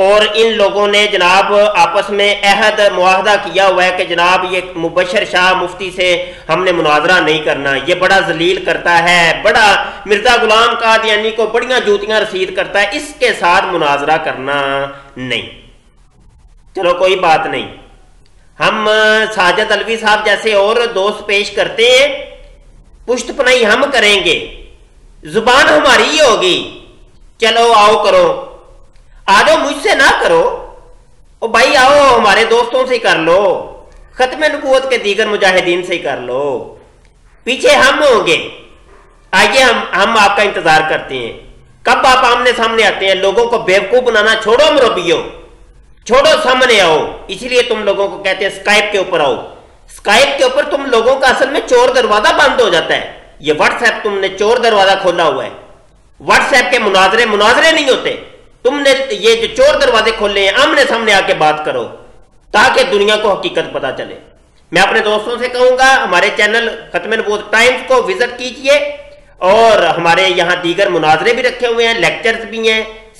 اور ان لوگوں نے جناب آپس میں عہد معاہدہ کیا ہوا ہے کہ جناب یہ مبشر شاہ مفتی سے ہم نے مناظرہ نہیں کرنا, یہ بڑا ذلیل کرتا ہے, بڑا مرزا غلام قادیانی کو بڑیاں جوتیاں رسید کرتا ہے, اس کے ساتھ مناظرہ کرنا نہیں. چلو کوئی بات نہیں, ہم ساجد علوی صاحب جیسے اور دوست پیش کرتے ہیں, پشت پناہی ہم کریں گے, زبان ہماری ہی ہوگی. چلو آؤ کرو, آ جاؤ, مجھ سے نہ کرو, او بھائی آؤ ہمارے دوستوں سے کر لو, ختم نبوت کے دیگر مجاہدین سے کر لو, پیچھے ہم ہوں گے. آئیے ہم آپ کا انتظار کرتے ہیں. کب آپ آمنے سامنے آتے ہیں؟ لوگوں کو بیوقوف بنانا چھوڑو مربیوں, چھوڑو سامنے آؤ. اسی لیے تم لوگوں کو کہتے ہیں اسکائپ کے اوپر آؤ. اسکائپ کے اوپر تم لوگوں کا اصل میں چور دروازہ بند ہو جاتا ہے. یہ واٹس ایپ تم نے چور دروازہ کھولا ہوا ہے. واٹس ایپ کے مناظرے نہیں ہوتے. تم نے یہ جو چور دروازے کھولے ہیں, آمنے سامنے آ کے بات کرو تاکہ دنیا کو حقیقت پتا چلے. میں اپنے دوستوں سے کہوں گا ہمارے چینل ختم نبوت ٹائمز کو وزٹ کیجئے, اور ہمارے یہاں دیگر مناظرے بھی رکھے ہوئے ہیں, لیکچرز بھی ہیں,